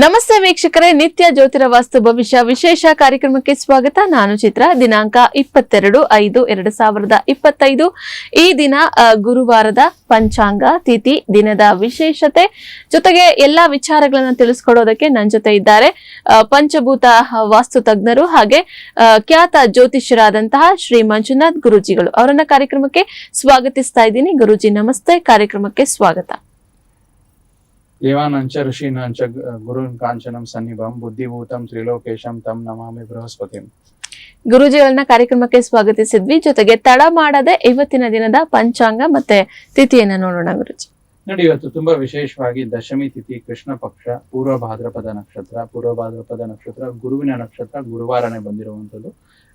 ನಮಸ್ತೆ ವೀಕ್ಷಕರೇ, ನಿತ್ಯ ಜ್ಯೋತಿರ ವಾಸ್ತು ಭವಿಷ್ಯ ವಿಶೇಷ ಕಾರ್ಯಕ್ರಮಕ್ಕೆ ಸ್ವಾಗತ. ನಾನು ಚಿತ್ರ. ದಿನಾಂಕ 22/5/2025 ಈ ದಿನ ಗುರುವಾರದ ಪಂಚಾಂಗ, ತಿಥಿ, ದಿನದ ವಿಶೇಷತೆ ಜೊತೆಗೆ ಎಲ್ಲಾ ವಿಚಾರಗಳನ್ನ ತಿಳಿಸ್ಕೊಡೋದಕ್ಕೆ ನನ್ನ ಜೊತೆ ಇದ್ದಾರೆ ಪಂಚಭೂತ ವಾಸ್ತು ತಜ್ಞರು ಹಾಗೆ ಖ್ಯಾತ ಜ್ಯೋತಿಷ್ಯರಾದಂತಹ ಶ್ರೀ ಮಂಜುನಾಥ್ ಗುರೂಜಿಗಳು. ಅವರನ್ನ ಕಾರ್ಯಕ್ರಮಕ್ಕೆ ಸ್ವಾಗತಿಸ್ತಾ ಇದ್ದೀನಿ. ಗುರೂಜಿ ನಮಸ್ತೆ, ಕಾರ್ಯಕ್ರಮಕ್ಕೆ ಸ್ವಾಗತ. ದೇವಾನಂಚ ಋಷೀನಾಂಚ ಗುರುನ್ ಕಾಂಚನಂ ಸನ್ನಿಭಂ ಬುದ್ಧಿಭೂತಂ ತ್ರಿಲೋಕೇಶಂ ತಂ ನಮಾಮಿ ಬೃಹಸ್ಪತಿಂ. ಗುರೂಜಿಗಳನ್ನ ಕಾರ್ಯಕ್ರಮಕ್ಕೆ ಸ್ವಾಗತಿಸಿದ್ವಿ. ಜೊತೆಗೆ ತಡ ಮಾಡದೆ ಇವತ್ತಿನ ದಿನದ ಪಂಚಾಂಗ ಮತ್ತೆ ತಿಥಿಯನ್ನ ನೋಡೋಣ ಗುರೂಜಿ. ನೋಡಿ, ಇವತ್ತು ತುಂಬಾ ವಿಶೇಷವಾಗಿ ದಶಮಿ ತಿಥಿ, ಕೃಷ್ಣ ಪಕ್ಷ, ಪೂರ್ವ ಭಾದ್ರಪದ ನಕ್ಷತ್ರ ಗುರುವಿನ ನಕ್ಷತ್ರ ಗುರುವಾರನೇ ಬಂದಿರುವಂತದ್ದು.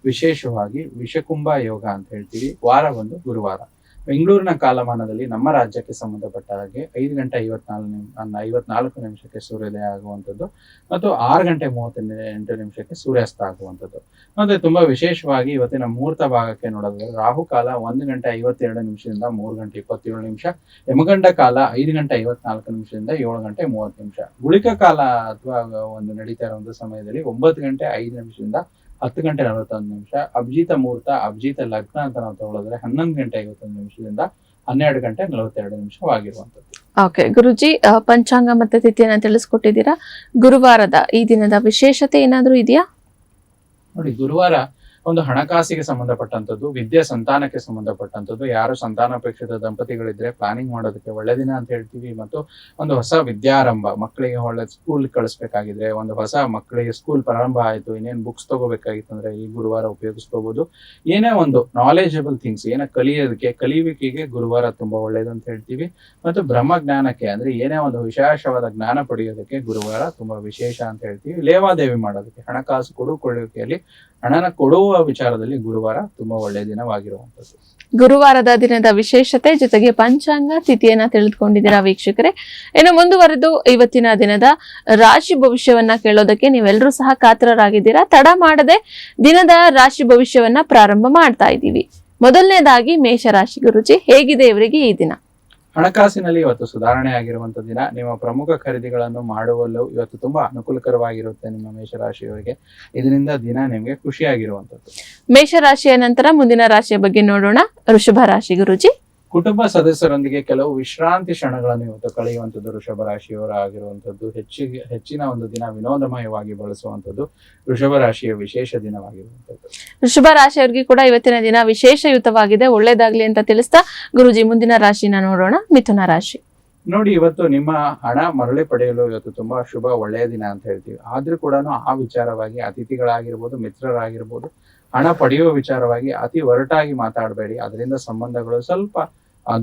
ವಿಶೇಷವಾಗಿ ವಿಷಕುಂಭ ಯೋಗ ಅಂತ ಹೇಳ್ತೀವಿ. ವಾರ ಒಂದು ಗುರುವಾರ. ಬೆಂಗಳೂರಿನ ಕಾಲಮಾನದಲ್ಲಿ ನಮ್ಮ ರಾಜ್ಯಕ್ಕೆ ಸಂಬಂಧಪಟ್ಟ ಹಾಗೆ 5:54 ಸೂರ್ಯೋದಯ ಆಗುವಂಥದ್ದು ಮತ್ತು 6:38 ಸೂರ್ಯಾಸ್ತ ಆಗುವಂಥದ್ದು. ಮತ್ತೆ ತುಂಬಾ ವಿಶೇಷವಾಗಿ ಇವತ್ತಿನ ಮುಹೂರ್ತ ಭಾಗಕ್ಕೆ ನೋಡೋದಾದ್ರೆ ರಾಹುಕಾಲ 1:52 3:27, ಯಮಗಂಡ ಕಾಲ 5:54 7:30. ಗುಳಿಕ ಕಾಲ ಅಥವಾ ಒಂದು ನಡೀತಾ ಇರುವಂತಹ ಸಮಯದಲ್ಲಿ 9:05 10:41. ಅಭಿಜಿತ ಮುಹೂರ್ತ, ಅಭಿಜಿತ ಲಗ್ನ ಅಂತ ನಾವು ತಗೊಳ್ಳೋದ್ರೆ 11:51 12:42 ಆಗಿರುವಂತದ್ದು. ಓಕೆ ಗುರುಜಿ, ಪಂಚಾಂಗ ಮತ್ತೆ ತಿಥಿಯನ್ನ ತಿಳಿಸ್ಕೊಟ್ಟಿದ್ದೀರಾ. ಗುರುವಾರದ ಈ ದಿನದ ವಿಶೇಷತೆ ಏನಾದ್ರೂ ಇದೆಯಾ? ನೋಡಿ, ಗುರುವಾರ ಒಂದು ಹಣಕಾಸಿಗೆ ಸಂಬಂಧಪಟ್ಟಂತದ್ದು, ವಿದ್ಯೆ ಸಂತಾನಕ್ಕೆ ಸಂಬಂಧಪಟ್ಟಂತದ್ದು. ಯಾರು ಸಂತಾನಾಪೇಕ್ಷಿತ ದಂಪತಿಗಳಿದ್ರೆ ಪ್ಲಾನಿಂಗ್ ಮಾಡೋದಕ್ಕೆ ಒಳ್ಳೆ ದಿನ ಅಂತ ಹೇಳ್ತೀವಿ. ಮತ್ತು ಒಂದು ಹೊಸ ವಿದ್ಯಾರಂಭ, ಮಕ್ಕಳಿಗೆ ಒಳ್ಳೆ ಸ್ಕೂಲ್ ಕಳಿಸ್ಬೇಕಾಗಿದ್ರೆ, ಒಂದು ಹೊಸ ಮಕ್ಕಳಿಗೆ ಸ್ಕೂಲ್ ಪ್ರಾರಂಭ ಆಯ್ತು, ಇನ್ನೇನು ಬುಕ್ಸ್ ತಗೋಬೇಕಾಗಿತ್ತು ಅಂದ್ರೆ ಈ ಗುರುವಾರ ಉಪಯೋಗಿಸ್ಕೋಬಹುದು. ಏನೇ ಒಂದು ನಾಲೆಜಬಲ್ ಥಿಂಗ್ಸ್, ಏನೇ ಕಲಿಯುವಿಕೆಗೆ ಗುರುವಾರ ತುಂಬಾ ಒಳ್ಳೇದು ಅಂತ ಹೇಳ್ತೀವಿ. ಮತ್ತು ಬ್ರಹ್ಮಜ್ಞಾನಕ್ಕೆ ಅಂದ್ರೆ ಏನೇ ಒಂದು ವಿಶೇಷವಾದ ಜ್ಞಾನ ಪಡೆಯೋದಕ್ಕೆ ಗುರುವಾರ ತುಂಬಾ ವಿಶೇಷ ಅಂತ ಹೇಳ್ತೀವಿ. ಲೇವಾದೇವಿ ಮಾಡೋದಕ್ಕೆ, ಹಣಕಾಸು ಕೊಡುಕೊಳ್ಳುವಿಕೆಯಲ್ಲಿ ಹಣನ ಕೊಡುವ ವಿಚಾರದಲ್ಲಿ ಗುರುವಾರ ತುಂಬಾ ಒಳ್ಳೆಯ ದಿನವಾಗಿರುವಂತದ್ದು. ಗುರುವಾರದ ದಿನದ ವಿಶೇಷತೆ ಜೊತೆಗೆ ಪಂಚಾಂಗ ತಿಥಿಯನ್ನ ತಿಳಿದುಕೊಂಡಿದ್ದೀರಾ ವೀಕ್ಷಕರೇ. ಇನ್ನು ಮುಂದುವರೆದು ಇವತ್ತಿನ ದಿನದ ರಾಶಿ ಭವಿಷ್ಯವನ್ನ ಕೇಳೋದಕ್ಕೆ ನೀವೆಲ್ಲರೂ ಸಹ ಕಾತರರಾಗಿದ್ದೀರಾ. ತಡ ಮಾಡದೆ ದಿನದ ರಾಶಿ ಭವಿಷ್ಯವನ್ನ ಪ್ರಾರಂಭ ಮಾಡ್ತಾ ಇದ್ದೀವಿ. ಮೊದಲನೇದಾಗಿ ಮೇಷರಾಶಿ. ಗುರುಜಿ, ಹೇಗಿದೆ ಇವರಿಗೆ ಈ ದಿನ? ಹಣಕಾಸಿನಲ್ಲಿ ಇವತ್ತು ಸುಧಾರಣೆ ಆಗಿರುವಂತ ದಿನ. ನಿಮ್ಮ ಪ್ರಮುಖ ಖರೀದಿಗಳನ್ನು ಮಾಡುವಲ್ಲೂ ಇವತ್ತು ತುಂಬಾ ಅನುಕೂಲಕರವಾಗಿರುತ್ತೆ ನಿಮ್ಮ ಮೇಷರಾಶಿಯವರಿಗೆ. ಇದರಿಂದ ದಿನ ನಿಮ್ಗೆ ಖುಷಿಯಾಗಿರುವಂತದ್ದು. ಮೇಷರಾಶಿಯ ನಂತರ ಮುಂದಿನ ರಾಶಿಯ ಬಗ್ಗೆ ನೋಡೋಣ. ವೃಷಭ ರಾಶಿ. ಗುರುಜಿ, ಕುಟುಂಬ ಸದಸ್ಯರೊಂದಿಗೆ ಕೆಲವು ವಿಶ್ರಾಂತಿ ಕ್ಷಣಗಳನ್ನು ಇವತ್ತು ಕಳೆಯುವಂಥದ್ದು ವೃಷಭ ರಾಶಿಯವರ ಆಗಿರುವಂತದ್ದು. ಹೆಚ್ಚಿನ ಒಂದು ದಿನ ವಿನೋದಮಯವಾಗಿ ಬಳಸುವಂಥದ್ದು ವೃಷಭ ರಾಶಿಯ ವಿಶೇಷ ದಿನವಾಗಿರುವಂತದ್ದು. ವೃಷಭ ರಾಶಿಯವರಿಗೆ ಕೂಡ ಇವತ್ತಿನ ದಿನ ವಿಶೇಷಯುತವಾಗಿದೆ, ಒಳ್ಳೇದಾಗ್ಲಿ ಅಂತ ತಿಳಿಸ್ತಾ ಗುರುಜಿ ಮುಂದಿನ ರಾಶಿನ ನೋಡೋಣ. ಮಿಥುನ ರಾಶಿ. ನೋಡಿ, ಇವತ್ತು ನಿಮ್ಮ ಹಣ ಮರಳಿ ಪಡೆಯಲು ಇವತ್ತು ತುಂಬಾ ಶುಭ ಒಳ್ಳೆಯ ದಿನ ಅಂತ ಹೇಳ್ತೀವಿ. ಆದ್ರೂ ಕೂಡ ಆ ವಿಚಾರವಾಗಿ ಅತಿಥಿಗಳಾಗಿರ್ಬೋದು, ಮಿತ್ರರಾಗಿರ್ಬೋದು, ಹಣ ಪಡೆಯುವ ವಿಚಾರವಾಗಿ ಅತಿ ಒರಟಾಗಿ ಮಾತಾಡಬೇಡಿ. ಅದರಿಂದ ಸಂಬಂಧಗಳು ಸ್ವಲ್ಪ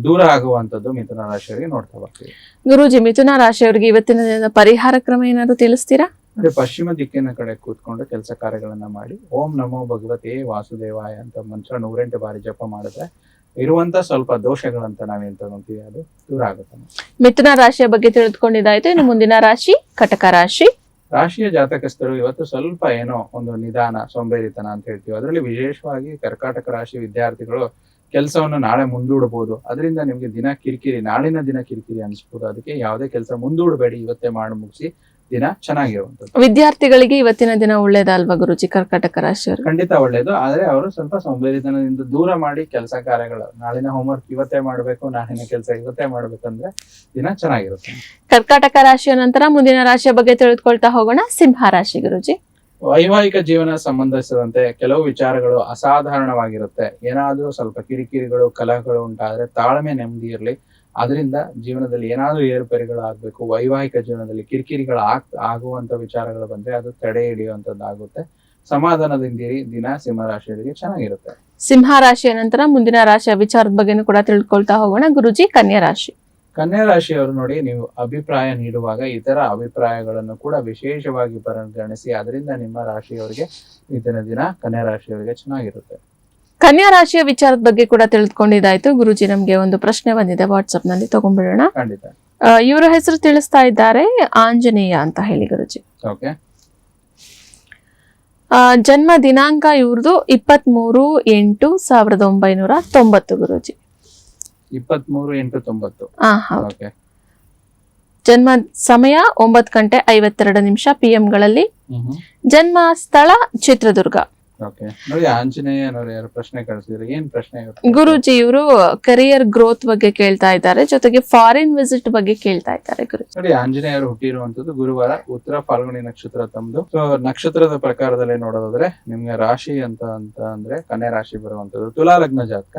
ದೂರ ಆಗುವಂತದ್ದು ಮಿಥುನ ರಾಶಿಯವರಿಗೆ ನೋಡ್ತಾ ಬರ್ತೀವಿ. ಗುರುಜಿ, ಮಿಥುನ ರಾಶಿಯವರಿಗೆ ಇವತ್ತಿನ ದಿನದ ಪರಿಹಾರ ಕ್ರಮ ಏನಾದ್ರು ತಿಳಿಸ್ತೀರಾ? ಅಂದ್ರೆ ಪಶ್ಚಿಮ ದಿಕ್ಕಿನ ಕಡೆ ಕೂತ್ಕೊಂಡು ಕೆಲಸ ಕಾರ್ಯಗಳನ್ನ ಮಾಡಿ ಓಂ ನಮೋ ಭಗವತೆ ವಾಸುದೇವಾಯ ಅಂತ ಮಂತ್ರ 108 ಬಾರಿ ಜಪ ಮಾಡಿದ್ರೆ ಇರುವಂತ ಸ್ವಲ್ಪ ದೋಷಗಳಂತ ನಾವೇನ್ ತಗೊಂತೀವಿ ಅದು ದೂರ ಆಗುತ್ತೆ. ಮಿಥುನ ರಾಶಿಯ ಬಗ್ಗೆ ತಿಳಿದುಕೊಂಡಿದ್ದಾಯ್ತು. ಇನ್ನು ಮುಂದಿನ ರಾಶಿ ಕಟಕ ರಾಶಿ. ರಾಶಿಯ ಜಾತಕಸ್ಥರು ಇವತ್ತು ಸ್ವಲ್ಪ ಏನೋ ಒಂದು ನಿಧಾನ, ಸೋಂಬೇರಿತನ ಅಂತ ಹೇಳ್ತೀವಿ. ಅದರಲ್ಲಿ ವಿಶೇಷವಾಗಿ ಕರ್ಕಾಟಕ ರಾಶಿ ವಿದ್ಯಾರ್ಥಿಗಳು ಕೆಲಸವನ್ನು ನಾಳೆ ಮುಂದೂಡಬಹುದು. ಅದರಿಂದ ನಿಮ್ಗೆ ದಿನ ಕಿರಿಕಿರಿ, ನಾಳಿನ ದಿನ ಕಿರಿಕಿರಿ ಅನಿಸ್ಬೋದು. ಅದಕ್ಕೆ ಯಾವುದೇ ಕೆಲಸ ಮುಂದೂಡಬೇಡಿ, ಇವತ್ತೇ ಮಾಡಿ ಮುಗಿಸಿ ದಿನ ಚೆನ್ನಾಗಿರುವಂತದ್ದು. ವಿದ್ಯಾರ್ಥಿಗಳಿಗೆ ಇವತ್ತಿನ ದಿನ ಒಳ್ಳೇದಲ್ವಾ ಗುರುಜಿ? ಕರ್ಕಾಟಕ ರಾಶಿಯವರು ಖಂಡಿತ ಒಳ್ಳೇದು. ಆದ್ರೆ ಅವರು ಸ್ವಲ್ಪ ಸೋಂಬೇರಿತನದಿಂದ ದೂರ ಮಾಡಿ ಕೆಲಸ ಕಾರ್ಯಗಳು, ನಾಳಿನ ಹೋಮ್ವರ್ಕ್ ಇವತ್ತೇ ಮಾಡ್ಬೇಕು, ನಾಳಿನ ಕೆಲಸ ಇವತ್ತೇ ಮಾಡ್ಬೇಕಂದ್ರೆ ದಿನ ಚೆನ್ನಾಗಿರುತ್ತೆ. ಕರ್ಕಾಟಕ ರಾಶಿಯ ನಂತರ ಮುಂದಿನ ರಾಶಿಯ ಬಗ್ಗೆ ತಿಳಿದುಕೊಳ್ತಾ ಹೋಗೋಣ. ಸಿಂಹ ರಾಶಿ. ಗುರುಜಿ, ವೈವಾಹಿಕ ಜೀವನ ಸಂಬಂಧಿಸಿದಂತೆ ಕೆಲವು ವಿಚಾರಗಳು ಅಸಾಧಾರಣವಾಗಿರುತ್ತೆ. ಏನಾದ್ರೂ ಸ್ವಲ್ಪ ಕಿರಿಕಿರಿಗಳು, ಕಲಹಗಳು ಉಂಟಾದ್ರೆ ತಾಳ್ಮೆ, ನೆಮ್ಮದಿ ಇರಲಿ. ಅದರಿಂದ ಜೀವನದಲ್ಲಿ ಏನಾದ್ರೂ ಏರುಪೇರುಗಳು ಆಗ್ಬೇಕು, ವೈವಾಹಿಕ ಜೀವನದಲ್ಲಿ ಕಿರಿಕಿರಿಗಳು ಆಗುವಂತ ವಿಚಾರಗಳು ಬಂದ್ರೆ ಅದು ತಡೆ ಹಿಡಿಯುವಂತದ್ದಾಗುತ್ತೆ. ಸಮಾಧಾನದಿಂದಿರಿ. ದಿನ ಸಿಂಹ ರಾಶಿಯವರಿಗೆ ಚೆನ್ನಾಗಿರುತ್ತೆ. ಸಿಂಹ ರಾಶಿಯ ನಂತರ ಮುಂದಿನ ರಾಶಿಯ ವಿಚಾರದ ಬಗ್ಗೆನೂ ಕೂಡ ತಿಳ್ಕೊಳ್ತಾ ಹೋಗೋಣ. ಗುರುಜಿ, ಕನ್ಯಾ ರಾಶಿ. ಕನ್ಯಾ ರಾಶಿಯವರು ನೋಡಿ, ನೀವು ಅಭಿಪ್ರಾಯ ನೀಡುವಾಗ ಇತರ ಅಭಿಪ್ರಾಯಗಳನ್ನು ಕೂಡ ವಿಶೇಷವಾಗಿ ಪರಿಗಣಿಸಿ. ಅದರಿಂದ ನಿಮ್ಮ ರಾಶಿಯವರಿಗೆ ಈತನ ದಿನ ಕನ್ಯಾ ರಾಶಿಯವರಿಗೆ ಚೆನ್ನಾಗಿರುತ್ತೆ. ಕನ್ಯಾ ರಾಶಿಯ ವಿಚಾರದ ಬಗ್ಗೆ ಕೂಡ ತಿಳಿದುಕೊಂಡಿದ್ದಾಯ್ತು. ಗುರುಜಿ, ನಮ್ಗೆ ಒಂದು ಪ್ರಶ್ನೆ ಬಂದಿದೆ, ವಾಟ್ಸ್ಆಪ್ ನಲ್ಲಿ ತಗೊಂಡ್ಬಿಡೋಣ. ಖಂಡಿತ. ಇವರ ಹೆಸರು ತಿಳಿಸ್ತಾ ಇದ್ದಾರೆ, ಆಂಜನೇಯ ಅಂತ ಹೇಳಿ. ಗುರುಜಿ, ಓಕೆ. ಜನ್ಮ ದಿನಾಂಕ ಇವ್ರದ್ದು 23/8/1990. ಗುರುಜಿ, 23/8/90. ಹೌದು. ಓಕೆ. ಜನ್ಮ ಸಮಯ 9:52 PM ಗಳಲ್ಲಿ. ಜನ್ಮ ಸ್ಥಳ ಚಿತ್ರದುರ್ಗ. ಓಕೆ. ನೋಡಿ ಆಂಜನೇಯ ನೋಡಿ ಯಾರು ಪ್ರಶ್ನೆ ಕಳಿಸಿದ್ರು, ಏನ್ ಪ್ರಶ್ನೆ ಇರುತ್ತೆ? ಗುರುಜಿ ಇವರು ಕರಿಯರ್ ಗ್ರೋತ್ ಬಗ್ಗೆ ಕೇಳ್ತಾ ಇದ್ದಾರೆ, ಜೊತೆಗೆ ಫಾರಿನ್ ವಿಸಿಟ್ ಬಗ್ಗೆ ಕೇಳ್ತಾ ಇದ್ದಾರೆ ಗುರುಜಿ. ನೋಡಿ ಆಂಜನೇಯರು ಹುಟ್ಟಿರುವಂತದ್ದು ಗುರುವಾರ, ಉತ್ತರ ಫಾಲ್ಗುಣಿ ನಕ್ಷತ್ರ ತಮ್ದು. ಸೊ ನಕ್ಷತ್ರದ ಪ್ರಕಾರದಲ್ಲಿ ನೋಡೋದಾದ್ರೆ ನಿಮ್ಗೆ ರಾಶಿ ಅಂತ ಅಂದ್ರೆ ಕನ್ಯಾ ರಾಶಿ ಬರುವಂತದ್ದು, ತುಲಾ ಲಗ್ನ ಜಾತಕ.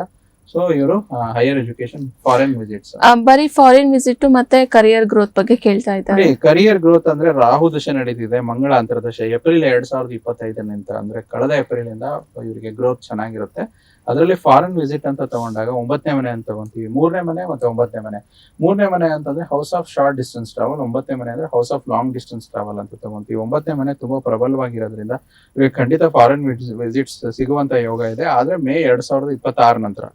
ಸೊ ಇವರು ಹೈಯರ್ ಎಜುಕೇಶನ್, ಫಾರಿನ್ ವಿಸಿಟ್ಸ್. ಬರೀ ಫಾರಿನ್ ವಿಸಿಟ್ ಮತ್ತೆ ಕರಿಯರ್ ಗ್ರೋತ್ ಬಗ್ಗೆ ಕೇಳ್ತಾ ಇದ್ದಾರೆ. ಕರಿಯರ್ ಗ್ರೋತ್ ಅಂದ್ರೆ ರಾಹು ದಶೆ ನಡೀತಿದೆ, ಮಂಗಳ ಅಂತರ್ದಶೆ ಏಪ್ರಿಲ್ 2025 ಅಂದ್ರೆ ಕಳೆದ ಏಪ್ರಿಲ್ ಇಂದ ಇವರಿಗೆ ಗ್ರೋತ್ ಚೆನ್ನಾಗಿರುತ್ತೆ. ಅದರಲ್ಲಿ ಫಾರಿನ್ ವಿಸಿಟ್ ಅಂತ ತಗೊಂಡಾಗ 9ನೇ ಮನೆ ಅಂತ ತಗೊಂತೀವಿ, 3ನೇ ಮನೆ ಮತ್ತೆ 9ನೇ ಮನೆ. 3ನೇ ಮನೆ ಅಂತಂದ್ರೆ house of short distance travel, 9ನೇ ಮನೆ ಅಂದ್ರೆ house of long distance travel ಅಂತ ತಗೊಂತೀವಿ. 9ನೇ ಮನೆ ತುಂಬಾ ಪ್ರಬಲವಾಗಿರೋದ್ರಿಂದ ಇವರಿಗೆ ಖಂಡಿತ ಫಾರಿನ್ ವಿಸಿಟ್ಸ್ ಸಿಗುವಂತ ಯೋಗ ಇದೆ. ಆದ್ರೆ ಮೇ 2026 ನಂತರ,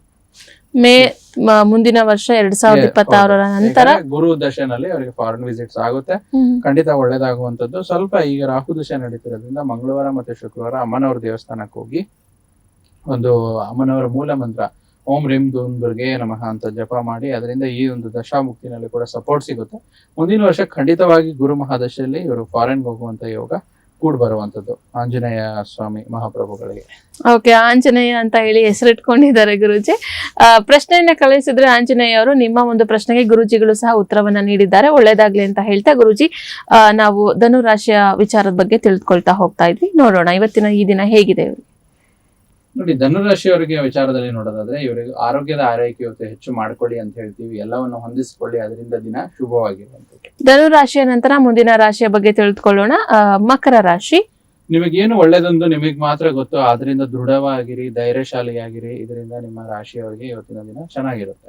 ಮುಂದಿನ ವರ್ಷ 2026 ನಂತರ ಗುರು ದಶೆನಲ್ಲಿ ಅವರಿಗೆ ಫಾರಿನ್ ವಿಸಿಟ್ಸ್ ಆಗುತ್ತೆ, ಖಂಡಿತ ಒಳ್ಳೇದಾಗುವಂತದ್ದು. ಸ್ವಲ್ಪ ಈಗ ರಾಹು ದಶೆ ನಡೀತಿರೋದ್ರಿಂದ ಮಂಗಳವಾರ ಮತ್ತೆ ಶುಕ್ರವಾರ ಅಮ್ಮನವರ ದೇವಸ್ಥಾನಕ್ಕೆ ಹೋಗಿ ಒಂದು ಅಮ್ಮನವರ ಮೂಲ ಮಂತ್ರ ಓಂ ರೀಂ ಧೂಮ್ ದುರ್ಗೆ ನಮಃ ಅಂತ ಜಪ ಮಾಡಿ, ಅದರಿಂದ ಈ ಒಂದು ದಶಾಮುಕ್ತಿನಲ್ಲಿ ಕೂಡ ಸಪೋರ್ಟ್ ಸಿಗುತ್ತೆ. ಮುಂದಿನ ವರ್ಷ ಖಂಡಿತವಾಗಿ ಗುರು ಮಹಾದಶೆಯಲ್ಲಿ ಇವರು ಫಾರಿನ್ಗೆ ಹೋಗುವಂತ ಯೋಗ ಕೂಡ್ ಬರುವಂತದ್ದು ಆಂಜನೇಯ ಸ್ವಾಮಿ ಮಹಾಪ್ರಭುಗಳಿಗೆ. ಓಕೆ, ಆಂಜನೇಯ ಅಂತ ಹೇಳಿ ಹೆಸರಿಟ್ಕೊಂಡಿದ್ದಾರೆ ಗುರುಜಿ. ಪ್ರಶ್ನೆಯನ್ನ ಕಳಿಸಿದ್ರೆ ಆಂಜನೇಯ ಅವರು ನಿಮ್ಮ ಒಂದು ಪ್ರಶ್ನೆಗೆ ಗುರುಜಿಗಳು ಸಹ ಉತ್ತರವನ್ನ ನೀಡಿದ್ದಾರೆ. ಒಳ್ಳೇದಾಗ್ಲಿ ಅಂತ ಹೇಳ್ತಾ ಗುರುಜಿ, ನಾವು ಧನು ರಾಶಿಯ ವಿಚಾರದ ಬಗ್ಗೆ ತಿಳಿದುಕೊಳ್ತಾ ಹೋಗ್ತಾ ಇದ್ವಿ. ನೋಡೋಣ ಇವತ್ತಿನ ಈ ದಿನ ಹೇಗಿದೆ. ನೋಡಿ ಧನುರಾಶಿಯವರಿಗೆ ವಿಚಾರದಲ್ಲಿ ನೋಡೋದಾದ್ರೆ ಇವರಿಗೆ ಆರೋಗ್ಯದ ಆರೈಕೆ ಹೆಚ್ಚು ಮಾಡ್ಕೊಳ್ಳಿ ಅಂತ ಹೇಳ್ತೀವಿ, ಎಲ್ಲವನ್ನು ಹೊಂದಿಸಿಕೊಳ್ಳಿ, ಅದರಿಂದ ದಿನ ಶುಭವಾಗಿರುವಂತದ್ದು. ಧನು ರಾಶಿಯ ನಂತರ ಮುಂದಿನ ರಾಶಿಯ ಬಗ್ಗೆ ತಿಳಿದುಕೊಳ್ಳೋಣ. ಮಕರ ರಾಶಿ. ನಿಮಗೇನು ಒಳ್ಳೇದೊಂದು ನಿಮಗ್ ಮಾತ್ರ ಗೊತ್ತು, ಆದ್ರಿಂದ ದೃಢವಾಗಿರಿ, ಧೈರ್ಯಶಾಲಿಯಾಗಿರಿ, ಇದರಿಂದ ನಿಮ್ಮ ರಾಶಿಯವರಿಗೆ ಇವತ್ತಿನ ದಿನ ಚೆನ್ನಾಗಿರುತ್ತೆ.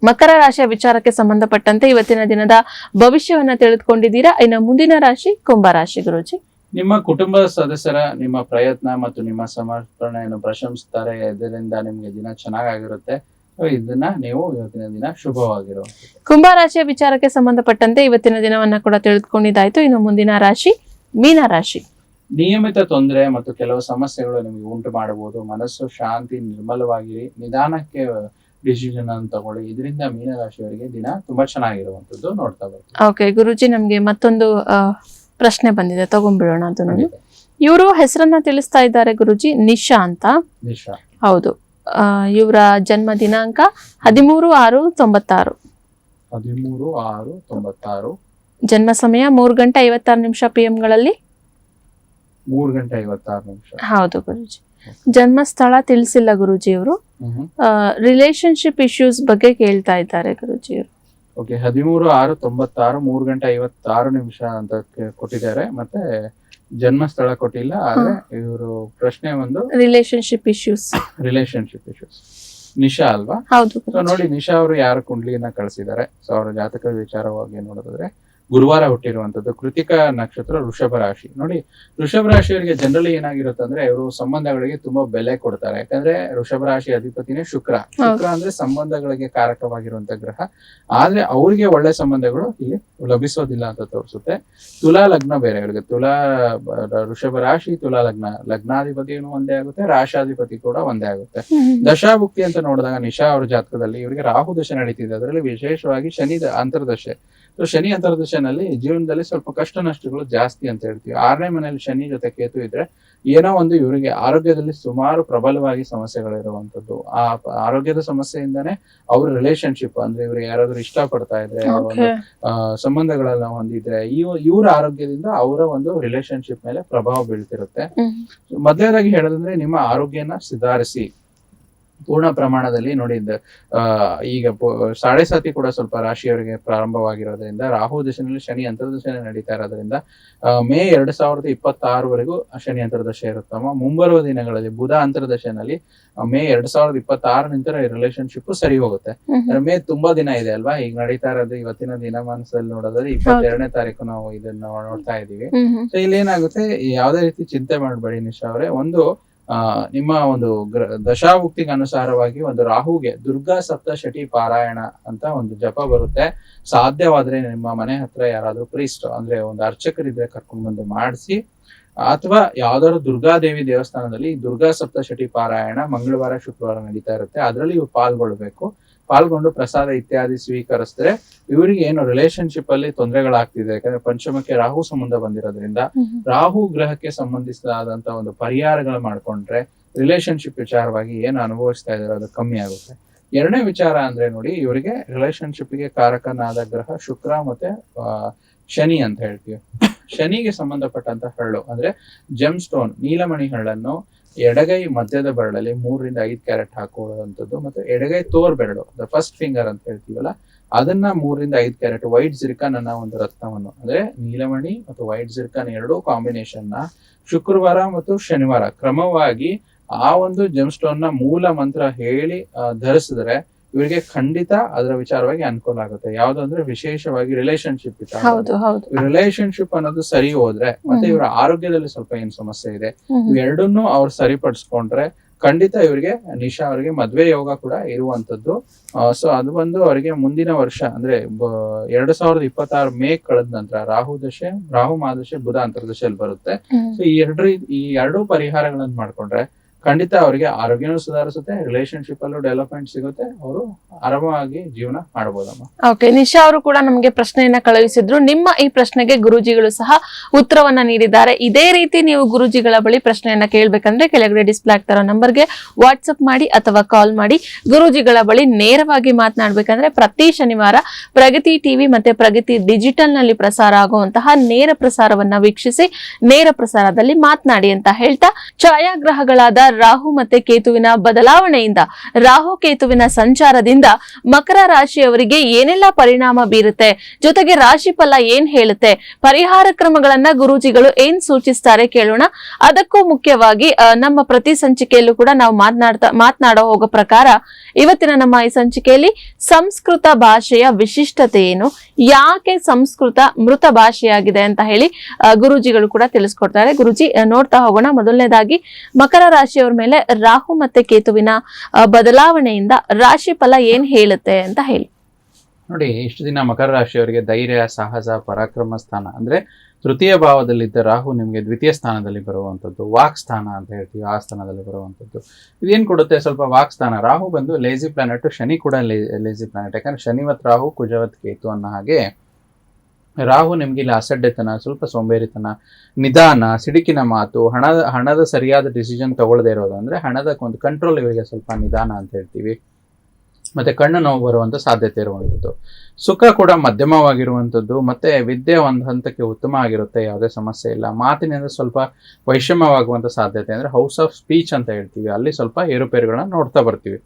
ಮಕರ ರಾಶಿಯ ವಿಚಾರಕ್ಕೆ ಸಂಬಂಧಪಟ್ಟಂತೆ ಇವತ್ತಿನ ದಿನದ ಭವಿಷ್ಯವನ್ನ ತಿಳಿದುಕೊಂಡಿದ್ದೀರಾ. ಇನ್ನು ಮುಂದಿನ ರಾಶಿ ಕುಂಭರಾಶಿ ಗುರುಜಿ. ನಿಮ್ಮ ಕುಟುಂಬದ ಸದಸ್ಯರ ನಿಮ್ಮ ಪ್ರಯತ್ನ ಮತ್ತು ನಿಮ್ಮ ಸಮರ್ಪಣೆಯನ್ನು ಪ್ರಶಂಸಿಸ್ತಾರೆ, ಇದರಿಂದ ನಿಮ್ಗೆ ದಿನ ಚೆನ್ನಾಗಿರುತ್ತೆ. ಇದನ್ನ ನೀವು ಇವತ್ತಿನ ದಿನ ಶುಭವಾಗಿರುವಂಥದ್ದು. ಕುಂಭರಾಶಿಯ ವಿಚಾರಕ್ಕೆ ಸಂಬಂಧಪಟ್ಟಂತೆ ಇವತ್ತಿನ ದಿನವನ್ನ ಕೂಡ ತಿಳಿದುಕೊಂಡಿದ್ದಾಯ್ತು. ಇನ್ನು ಮುಂದಿನ ರಾಶಿ ಮೀನರಾಶಿ. ನಿಯಮಿತ ತೊಂದರೆ ಮತ್ತು ಕೆಲವು ಸಮಸ್ಯೆಗಳು ನಿಮಗೆ ಉಂಟು ಮಾಡಬಹುದು. ಮನಸ್ಸು ಶಾಂತಿ, ನಿರ್ಮಲವಾಗಿರಿ, ನಿಧಾನಕ್ಕೆ ಡಿಸಿಷನ್ ಅನ್ನು ತಗೊಳ್ಳಿ, ಇದರಿಂದ ಮೀನರಾಶಿಯವರಿಗೆ ದಿನ ತುಂಬಾ ಚೆನ್ನಾಗಿರುವಂತದ್ದು ನೋಡ್ತಾ ಬರ್ತೀವಿ. ಓಕೆ ಗುರುಜಿ, ನಮ್ಗೆ ಮತ್ತೊಂದು ಪ್ರಶ್ನೆ ಬಂದಿದೆ, ತಗೊಂಡ್ಬಿಡೋಣ ಅದನ್ನು. ಇವರು ಹೆಸರನ್ನ ತಿಳಿಸ್ತಾ ಇದ್ದಾರೆ ಗುರುಜಿ, ನಿಶಾ ಅಂತ. ನಿಶಾ, ಹೌದು. ಇವರ ಜನ್ಮ ದಿನಾಂಕ 13/6/96. 13/6/96. ಜನ್ಮ ಸಮಯ 3:56 PM ಗಳಲ್ಲಿ. 3:56. ಹೌದು ಗುರುಜಿ. ಜನ್ಮ ಸ್ಥಳ ತಿಳಿಸಿಲ್ಲ ಗುರುಜಿ ಇವರು. ರಿಲೇಶನ್ಶಿಪ್ ಇಶ್ಯೂಸ್ ಬಗ್ಗೆ ಕೇಳ್ತಾ ಇದ್ದಾರೆ ಗುರುಜಿ ಇವರು. ಓಕೆ, 13/6/96, 3:56 ಅಂತ ಕೊಟ್ಟಿದ್ದಾರೆ, ಮತ್ತೆ ಜನ್ಮ ಸ್ಥಳ ಕೊಟ್ಟಿಲ್ಲ. ಆದ್ರೆ ಇವರು ಪ್ರಶ್ನೆ ಒಂದು ರಿಲೇಶನ್ಶಿಪ್ ಇಶ್ಯೂಸ್. ನಿಶಾ ಅಲ್ವಾ? ಹೌದು. ಸೊ ನೋಡಿ, ನಿಶಾ ಅವರು ಯಾರ ಕುಂಡ್ಲಿಯನ್ನ ಕಳಿಸಿದ್ದಾರೆ. ಸೊ ಅವರ ಜಾತಕ ವಿಚಾರವಾಗಿ ನೋಡೋದಾದ್ರೆ ಗುರುವಾರ ಹುಟ್ಟಿರುವಂತದ್ದು, ಕೃತಿಕ ನಕ್ಷತ್ರ, ವೃಷಭ ರಾಶಿ. ನೋಡಿ, ವೃಷಭ ರಾಶಿಯವರಿಗೆ ಜನರಲಿ ಏನಾಗಿರುತ್ತೆ ಅಂದ್ರೆ ಇವರು ಸಂಬಂಧಗಳಿಗೆ ತುಂಬಾ ಬೆಲೆ ಕೊಡ್ತಾರೆ. ಯಾಕಂದ್ರೆ ವೃಷಭ ರಾಶಿ ಅಧಿಪತಿನೇ ಶುಕ್ರ ಅಂದ್ರೆ ಸಂಬಂಧಗಳಿಗೆ ಕಾರಕವಾಗಿರುವಂತ ಗ್ರಹ. ಆದ್ರೆ ಅವ್ರಿಗೆ ಒಳ್ಳೆ ಸಂಬಂಧಗಳು ಇಲ್ಲಿ ಲಭಿಸೋದಿಲ್ಲ ಅಂತ ತೋರಿಸುತ್ತೆ. ತುಲಾ ಲಗ್ನ ಬೇರೆ ಇವರಿಗೆ. ವೃಷಭ ರಾಶಿ, ತುಲಾ ಲಗ್ನ, ಲಗ್ನಾಧಿಪತಿನೂ ಒಂದೇ ಆಗುತ್ತೆ, ರಾಶಾಧಿಪತಿ ಕೂಡ ಒಂದೇ ಆಗುತ್ತೆ. ದಶಾಭುಕ್ತಿ ಅಂತ ನೋಡಿದಾಗ ನಿಶಾ ಅವರ ಜಾತಕದಲ್ಲಿ ಇವರಿಗೆ ರಾಹು ದಶೆ ನಡೀತಿದೆ, ಅದರಲ್ಲಿ ವಿಶೇಷವಾಗಿ ಶನಿ ಅಂತರ್ದಶೆ. ಶನಿ ಅಂತರ್ದಶೆನಲ್ಲಿ ಜೀವನದಲ್ಲಿ ಸ್ವಲ್ಪ ಕಷ್ಟ ನಷ್ಟಗಳು ಜಾಸ್ತಿ ಅಂತ ಹೇಳ್ತೀವಿ. 6ನೇ ಮನೆಯಲ್ಲಿ ಶನಿ ಜೊತೆ ಕೇತು ಇದ್ರೆ ಏನೋ ಒಂದು ಇವರಿಗೆ ಆರೋಗ್ಯದಲ್ಲಿ ಸುಮಾರು ಪ್ರಬಲವಾಗಿ ಸಮಸ್ಯೆಗಳಿರುವಂತದ್ದು. ಆ ಆರೋಗ್ಯದ ಸಮಸ್ಯೆಯಿಂದಾನೇ ಅವ್ರ ರಿಲೇಶನ್ಶಿಪ್ ಅಂದ್ರೆ ಇವ್ರಿಗೆ ಯಾರಾದ್ರೂ ಇಷ್ಟ ಪಡ್ತಾ ಇದ್ರೆ, ಒಂದು ಸಂಬಂಧಗಳೆಲ್ಲ ಹೊಂದಿದ್ರೆ, ಇವ್ರ ಆರೋಗ್ಯದಿಂದ ಅವರ ಒಂದು ರಿಲೇಶನ್ಶಿಪ್ ಮೇಲೆ ಪ್ರಭಾವ ಬೀಳ್ತಿರುತ್ತೆ. ಮೊದಲನೇದಾಗಿ ಹೇಳೋದಂದ್ರೆ ನಿಮ್ಮ ಆರೋಗ್ಯನ ಸುಧಾರಿಸಿ ಪೂರ್ಣ ಪ್ರಮಾಣದಲ್ಲಿ. ನೋಡಿದ್ದ ಈಗ 7.5 ಕೂಡ ಸ್ವಲ್ಪ ರಾಶಿಯವರಿಗೆ ಪ್ರಾರಂಭವಾಗಿರೋದ್ರಿಂದ, ರಾಹು ದಶೆನಲ್ಲಿ ಶನಿ ಅಂತರ್ದಶೆ ನಡೀತಾ ಇರೋದ್ರಿಂದ ಮೇ 2026 ಶನಿ ಅಂತರ್ದಶೆ ಇರುತ್ತಮ್ಮ. ಮುಂಬರುವ ದಿನಗಳಲ್ಲಿ ಬುಧ ಅಂತರ್ದಶೆನಲ್ಲಿ ಮೇ 2026 ನಂತರ ರಿಲೇಶನ್ಶಿಪ್ ಸರಿ ಹೋಗುತ್ತೆ. ಮೇ ತುಂಬಾ ದಿನ ಇದೆ ಅಲ್ವಾ. ಈಗ ನಡೀತಾ ಇರೋದು ಇವತ್ತಿನ ದಿನಮಾನದಲ್ಲಿ ನೋಡೋದ್ರೆ 22ನೇ ತಾರೀಕು ನಾವು ಇದನ್ನ ನೋಡ್ತಾ ಇದೀವಿ. ಸೊ ಇಲ್ಲಿ ಏನಾಗುತ್ತೆ, ಯಾವುದೇ ರೀತಿ ಚಿಂತೆ ಮಾಡಬೇಡಿ ನಿಶಾ ಅವರೇ. ಒಂದು ನಿಮ್ಮ ಒಂದು ದಶಾಭುಕ್ತಿಗೆ ಅನುಸಾರವಾಗಿ ಒಂದು ರಾಹುಗೆ ದುರ್ಗಾ ಸಪ್ತಶತಿ ಪಾರಾಯಣ ಅಂತ ಒಂದು ಜಪ ಬರುತ್ತೆ. ಸಾಧ್ಯವಾದ್ರೆ ನಿಮ್ಮ ಮನೆ ಹತ್ರ ಯಾರಾದ್ರೂ ಪ್ರೀಸ್ಟ್ ಅಂದ್ರೆ ಒಂದು ಅರ್ಚಕರಿದ್ರೆ ಕರ್ಕೊಂಡ್ ಬಂದು ಮಾಡಿಸಿ, ಅಥವಾ ಯಾವ್ದಾದ್ರು ದುರ್ಗಾದೇವಿ ದೇವಸ್ಥಾನದಲ್ಲಿ ದುರ್ಗಾ ಸಪ್ತಶತಿ ಪಾರಾಯಣ ಮಂಗಳವಾರ ಶುಕ್ರವಾರ ನಡೀತಾ ಇರುತ್ತೆ, ಅದರಲ್ಲಿ ಇವು ಪಾಲ್ಗೊಳ್ಬೇಕು. ಪಾಲ್ಗೊಂಡು ಪ್ರಸಾದ ಇತ್ಯಾದಿ ಸ್ವೀಕರಿಸಿದ್ರೆ ಇವರಿಗೆ ಏನು ರಿಲೇಶನ್ಶಿಪ್ ಅಲ್ಲಿ ತೊಂದರೆಗಳಾಗ್ತಿದೆ. ಯಾಕಂದ್ರೆ ಪಂಚಮಕ್ಕೆ ರಾಹು ಸಂಬಂಧ ಬಂದಿರೋದ್ರಿಂದ ರಾಹು ಗ್ರಹಕ್ಕೆ ಸಂಬಂಧಿಸಿದಂತ ಒಂದು ಪರಿಹಾರಗಳು ಮಾಡ್ಕೊಂಡ್ರೆ ರಿಲೇಶನ್ಶಿಪ್ ವಿಚಾರವಾಗಿ ಏನು ಅನುಭವಿಸ್ತಾ ಇದಾರೆ ಅದು ಕಮ್ಮಿ ಆಗುತ್ತೆ. ಎರಡನೇ ವಿಚಾರ ಅಂದ್ರೆ ನೋಡಿ, ಇವರಿಗೆ ರಿಲೇಶನ್ಶಿಪ್ ಗೆ ಕಾರಕನಾದ ಗ್ರಹ ಶುಕ್ರ ಮತ್ತೆ ಶನಿ ಅಂತ ಹೇಳ್ತೀವಿ. ಶನಿಗೆ ಸಂಬಂಧಪಟ್ಟಂತ ಹರಳು ಅಂದ್ರೆ ಜೆಮ್ ಸ್ಟೋನ್ ನೀಲಮಣಿ ಹರಳನ್ನು ಎಡಗೈ ಮಧ್ಯದ ಬೆರಳಲ್ಲಿ 3 ರಿಂದ 5 ಕ್ಯಾರೆಟ್ ಹಾಕೊಳ್ಳುವಂಥದ್ದು, ಮತ್ತೆ ಎಡಗೈ ತೋರ್ ಬೆರಳು ಫಸ್ಟ್ ಫಿಂಗರ್ ಅಂತ ಹೇಳ್ತೀವಲ್ಲ ಅದನ್ನ 3 ರಿಂದ 5 ಕ್ಯಾರೆಟ್ ವೈಟ್ ಜಿರ್ಕನ್ ಅನ್ನೋ ಒಂದು ರತ್ನವನ್ನು ಅಂದ್ರೆ ನೀಲಮಣಿ ಮತ್ತು ವೈಟ್ ಜಿರ್ಕನ್ ಎರಡೂ ಕಾಂಬಿನೇಷನ್ ನ ಶುಕ್ರವಾರ ಮತ್ತು ಶನಿವಾರ ಕ್ರಮವಾಗಿ ಆ ಒಂದು ಜೆಮ್ ಸ್ಟೋನ್ ನ ಮೂಲ ಮಂತ್ರ ಹೇಳಿ ಧರಿಸಿದ್ರೆ ಇವರಿಗೆ ಖಂಡಿತ ಅದರ ವಿಚಾರವಾಗಿ ಅನುಕೂಲ ಆಗುತ್ತೆ. ಯಾವ್ದು ಅಂದ್ರೆ ವಿಶೇಷವಾಗಿ ರಿಲೇಶನ್ಶಿಪ್ ವಿಚಾರ. ರಿಲೇಶನ್ಶಿಪ್ ಅನ್ನೋದು ಸರಿ ಹೋದ್ರೆ ಮತ್ತೆ ಇವರ ಆರೋಗ್ಯದಲ್ಲಿ ಸ್ವಲ್ಪ ಏನ್ ಸಮಸ್ಯೆ ಇದೆ ಇವೆರಡನ್ನೂ ಅವ್ರು ಸರಿಪಡಿಸ್ಕೊಂಡ್ರೆ ಖಂಡಿತ ಇವರಿಗೆ ನಿಶಾ ಅವರಿಗೆ ಮದ್ವೆ ಯೋಗ ಕೂಡ ಇರುವಂತದ್ದು. ಸೊ ಅದು ಬಂದು ಅವರಿಗೆ ಮುಂದಿನ ವರ್ಷ ಅಂದ್ರೆ 2026 ಮೇ ಕಳೆದ ನಂತರ ರಾಹು ಮಹಾದಶೆ ಬುಧ ಅಂತರ್ದಶೆಯಲ್ಲಿ ಬರುತ್ತೆ. ಸೊ ಈ ಎರಡು ಪರಿಹಾರಗಳನ್ನು ಮಾಡ್ಕೊಂಡ್ರೆ ಖಂಡಿತ ಅವರಿಗೆ ಆರೋಗ್ಯನೂ ಸುಧಾರಿಸುತ್ತೆ, ರಿಲೇಶನ್ಶಿಪ್ ಅಲ್ಲೂ ಡೆವಲಪ್ಮೆಂಟ್ ಸಿಗುತ್ತೆ, ಅವರು ಆರಾಮವಾಗಿ ಜೀವನ ಮಾಡಬಹುದಮ್ಮ. ಓಕೆ, ನಿಶಾ ಅವರು ಕೂಡ ನಮಗೆ ಪ್ರಶ್ನೆಯನ್ನ ಕಳುಹಿಸಿದ್ರು. ನಿಮ್ಮ ಈ ಪ್ರಶ್ನೆಗೆ ಗುರೂಜಿಗಳು ಸಹ ಉತ್ತರವನ್ನ ನೀಡಿದ್ದಾರೆ. ಇದೇ ರೀತಿ ನೀವು ಗುರೂಜಿಗಳ ಬಳಿ ಪ್ರಶ್ನೆಯನ್ನ ಕೇಳ್ಬೇಕಂದ್ರೆ ಕೆಳಗಡೆ ಡಿಸ್ಪ್ಲೇ ಆಗ್ತಾರೋ ನಂಬರ್ಗೆ ವಾಟ್ಸ್ಆಪ್ ಮಾಡಿ ಅಥವಾ ಕಾಲ್ ಮಾಡಿ. ಗುರೂಜಿಗಳ ಬಳಿ ನೇರವಾಗಿ ಮಾತನಾಡ್ಬೇಕಂದ್ರೆ ಪ್ರತಿ ಶನಿವಾರ ಪ್ರಗತಿ ಟಿವಿ ಮತ್ತೆ ಪ್ರಗತಿ ಡಿಜಿಟಲ್ ನಲ್ಲಿ ಪ್ರಸಾರ ಆಗುವಂತಹ ನೇರ ಪ್ರಸಾರವನ್ನ ವೀಕ್ಷಿಸಿ ನೇರ ಪ್ರಸಾರದಲ್ಲಿ ಮಾತನಾಡಿ ಅಂತ ಹೇಳ್ತಾ, ಛಾಯಾಗ್ರಹಗಳಾದ ರಾಹು ಮತ್ತೆ ಕೇತುವಿನ ಬದಲಾವಣೆಯಿಂದ, ರಾಹು ಕೇತುವಿನ ಸಂಚಾರದಿಂದ ಮಕರ ರಾಶಿಯವರಿಗೆ ಏನೆಲ್ಲ ಪರಿಣಾಮ ಬೀರುತ್ತೆ, ಜೊತೆಗೆ ರಾಶಿ ಫಲ ಏನ್ ಹೇಳುತ್ತೆ, ಪರಿಹಾರ ಕ್ರಮಗಳನ್ನ ಗುರೂಜಿಗಳು ಏನ್ ಸೂಚಿಸ್ತಾರೆ ಕೇಳೋಣ. ಅದಕ್ಕೂ ಮುಖ್ಯವಾಗಿ ನಮ್ಮ ಪ್ರತಿ ಸಂಚಿಕೆಯಲ್ಲೂ ಕೂಡ ನಾವು ಮಾತನಾಡೋ ಹೋಗೋ ಪ್ರಕಾರ ಇವತ್ತಿನ ನಮ್ಮ ಈ ಸಂಚಿಕೆಯಲ್ಲಿ ಸಂಸ್ಕೃತ ಭಾಷೆಯ ವಿಶಿಷ್ಟತೆ ಏನು, ಯಾಕೆ ಸಂಸ್ಕೃತ ಮೃತ ಭಾಷೆಯಾಗಿದೆ ಅಂತ ಹೇಳಿ ಗುರೂಜಿಗಳು ಕೂಡ ತಿಳಿಸ್ಕೊಡ್ತಾರೆ. ಗುರೂಜಿ, ನೋಡ್ತಾ ಹೋಗೋಣ. ಮೊದಲನೇದಾಗಿ ಮಕರ ರಾಶಿಯವರ ಮೇಲೆ ರಾಹು ಮತ್ತೆ ಕೇತುವಿನ ಬದಲಾವಣೆಯಿಂದ ರಾಶಿ ಫಲ ಏನ್ ಹೇಳುತ್ತೆ ಅಂತ ಹೇಳಿ. ನೋಡಿ, ಇಷ್ಟು ದಿನ ಮಕರ ರಾಶಿಯವರಿಗೆ ಧೈರ್ಯ, ಸಾಹಸ, ಪರಾಕ್ರಮ ಸ್ಥಾನ ಅಂದ್ರೆ ತೃತೀಯ ಭಾವದಲ್ಲಿದ್ದ ರಾಹು ನಿಮಗೆ ದ್ವಿತೀಯ ಸ್ಥಾನದಲ್ಲಿ ಬರುವಂಥದ್ದು, ವಾಕ್ ಸ್ಥಾನ ಅಂತ ಹೇಳ್ತೀವಿ, ಆ ಸ್ಥಾನದಲ್ಲಿ ಬರುವಂಥದ್ದು. ಇದೇನ್ ಕೊಡುತ್ತೆ? ಸ್ವಲ್ಪ ವಾಕ್ ಸ್ಥಾನ. ರಾಹು ಬಂದು ಲೇಜಿ ಪ್ಲಾನೆಟ್, ಶನಿ ಕೂಡ ಲೇಜಿ ಪ್ಲಾನೆಟ್. ಯಾಕಂದ್ರೆ ಶನಿವತ್ ರಾಹು, ಕುಜವತ್ ಕೇತು ಅನ್ನೋ ಹಾಗೆ ರಾಹು ನಿಮ್ಗೆ ಇಲ್ಲಿ ಅಸಡ್ಡೆತನ, ಸ್ವಲ್ಪ ಸೋಂಬೇರಿತನ, ನಿಧಾನ, ಸಿಡುಕಿನ ಮಾತು, ಹಣದ ಸರಿಯಾದ ಡಿಸಿಷನ್ ತಗೊಳ್ಳದೇ ಇರೋದು ಅಂದ್ರೆ ಹಣದ ಒಂದು ಕಂಟ್ರೋಲ್ ಇವರಿಗೆ ಸ್ವಲ್ಪ ನಿಧಾನ ಅಂತ ಹೇಳ್ತೀವಿ. ಮತ್ತೆ ಕಣ್ಣು ನೋವು ಬರುವಂತ ಸಾಧ್ಯತೆ ಇರುವಂಥದ್ದು. ಸುಖ ಕೂಡ ಮಧ್ಯಮವಾಗಿರುವಂಥದ್ದು. ಮತ್ತೆ ವಿದ್ಯೆ ಒಂದು ಹಂತಕ್ಕೆ ಉತ್ತಮ ಆಗಿರುತ್ತೆ, ಯಾವುದೇ ಸಮಸ್ಯೆ ಇಲ್ಲ. ಮಾತಿನಿಂದ ಸ್ವಲ್ಪ ವೈಷಮ್ಯವಾಗುವಂತ ಸಾಧ್ಯತೆ ಅಂದ್ರೆ ಹೌಸ್ ಆಫ್ ಸ್ಪೀಚ್ ಅಂತ ಹೇಳ್ತೀವಿ, ಅಲ್ಲಿ ಸ್ವಲ್ಪ ಏರುಪೇರುಗಳನ್ನ ನೋಡ್ತಾ ಬರ್ತೀವಿ.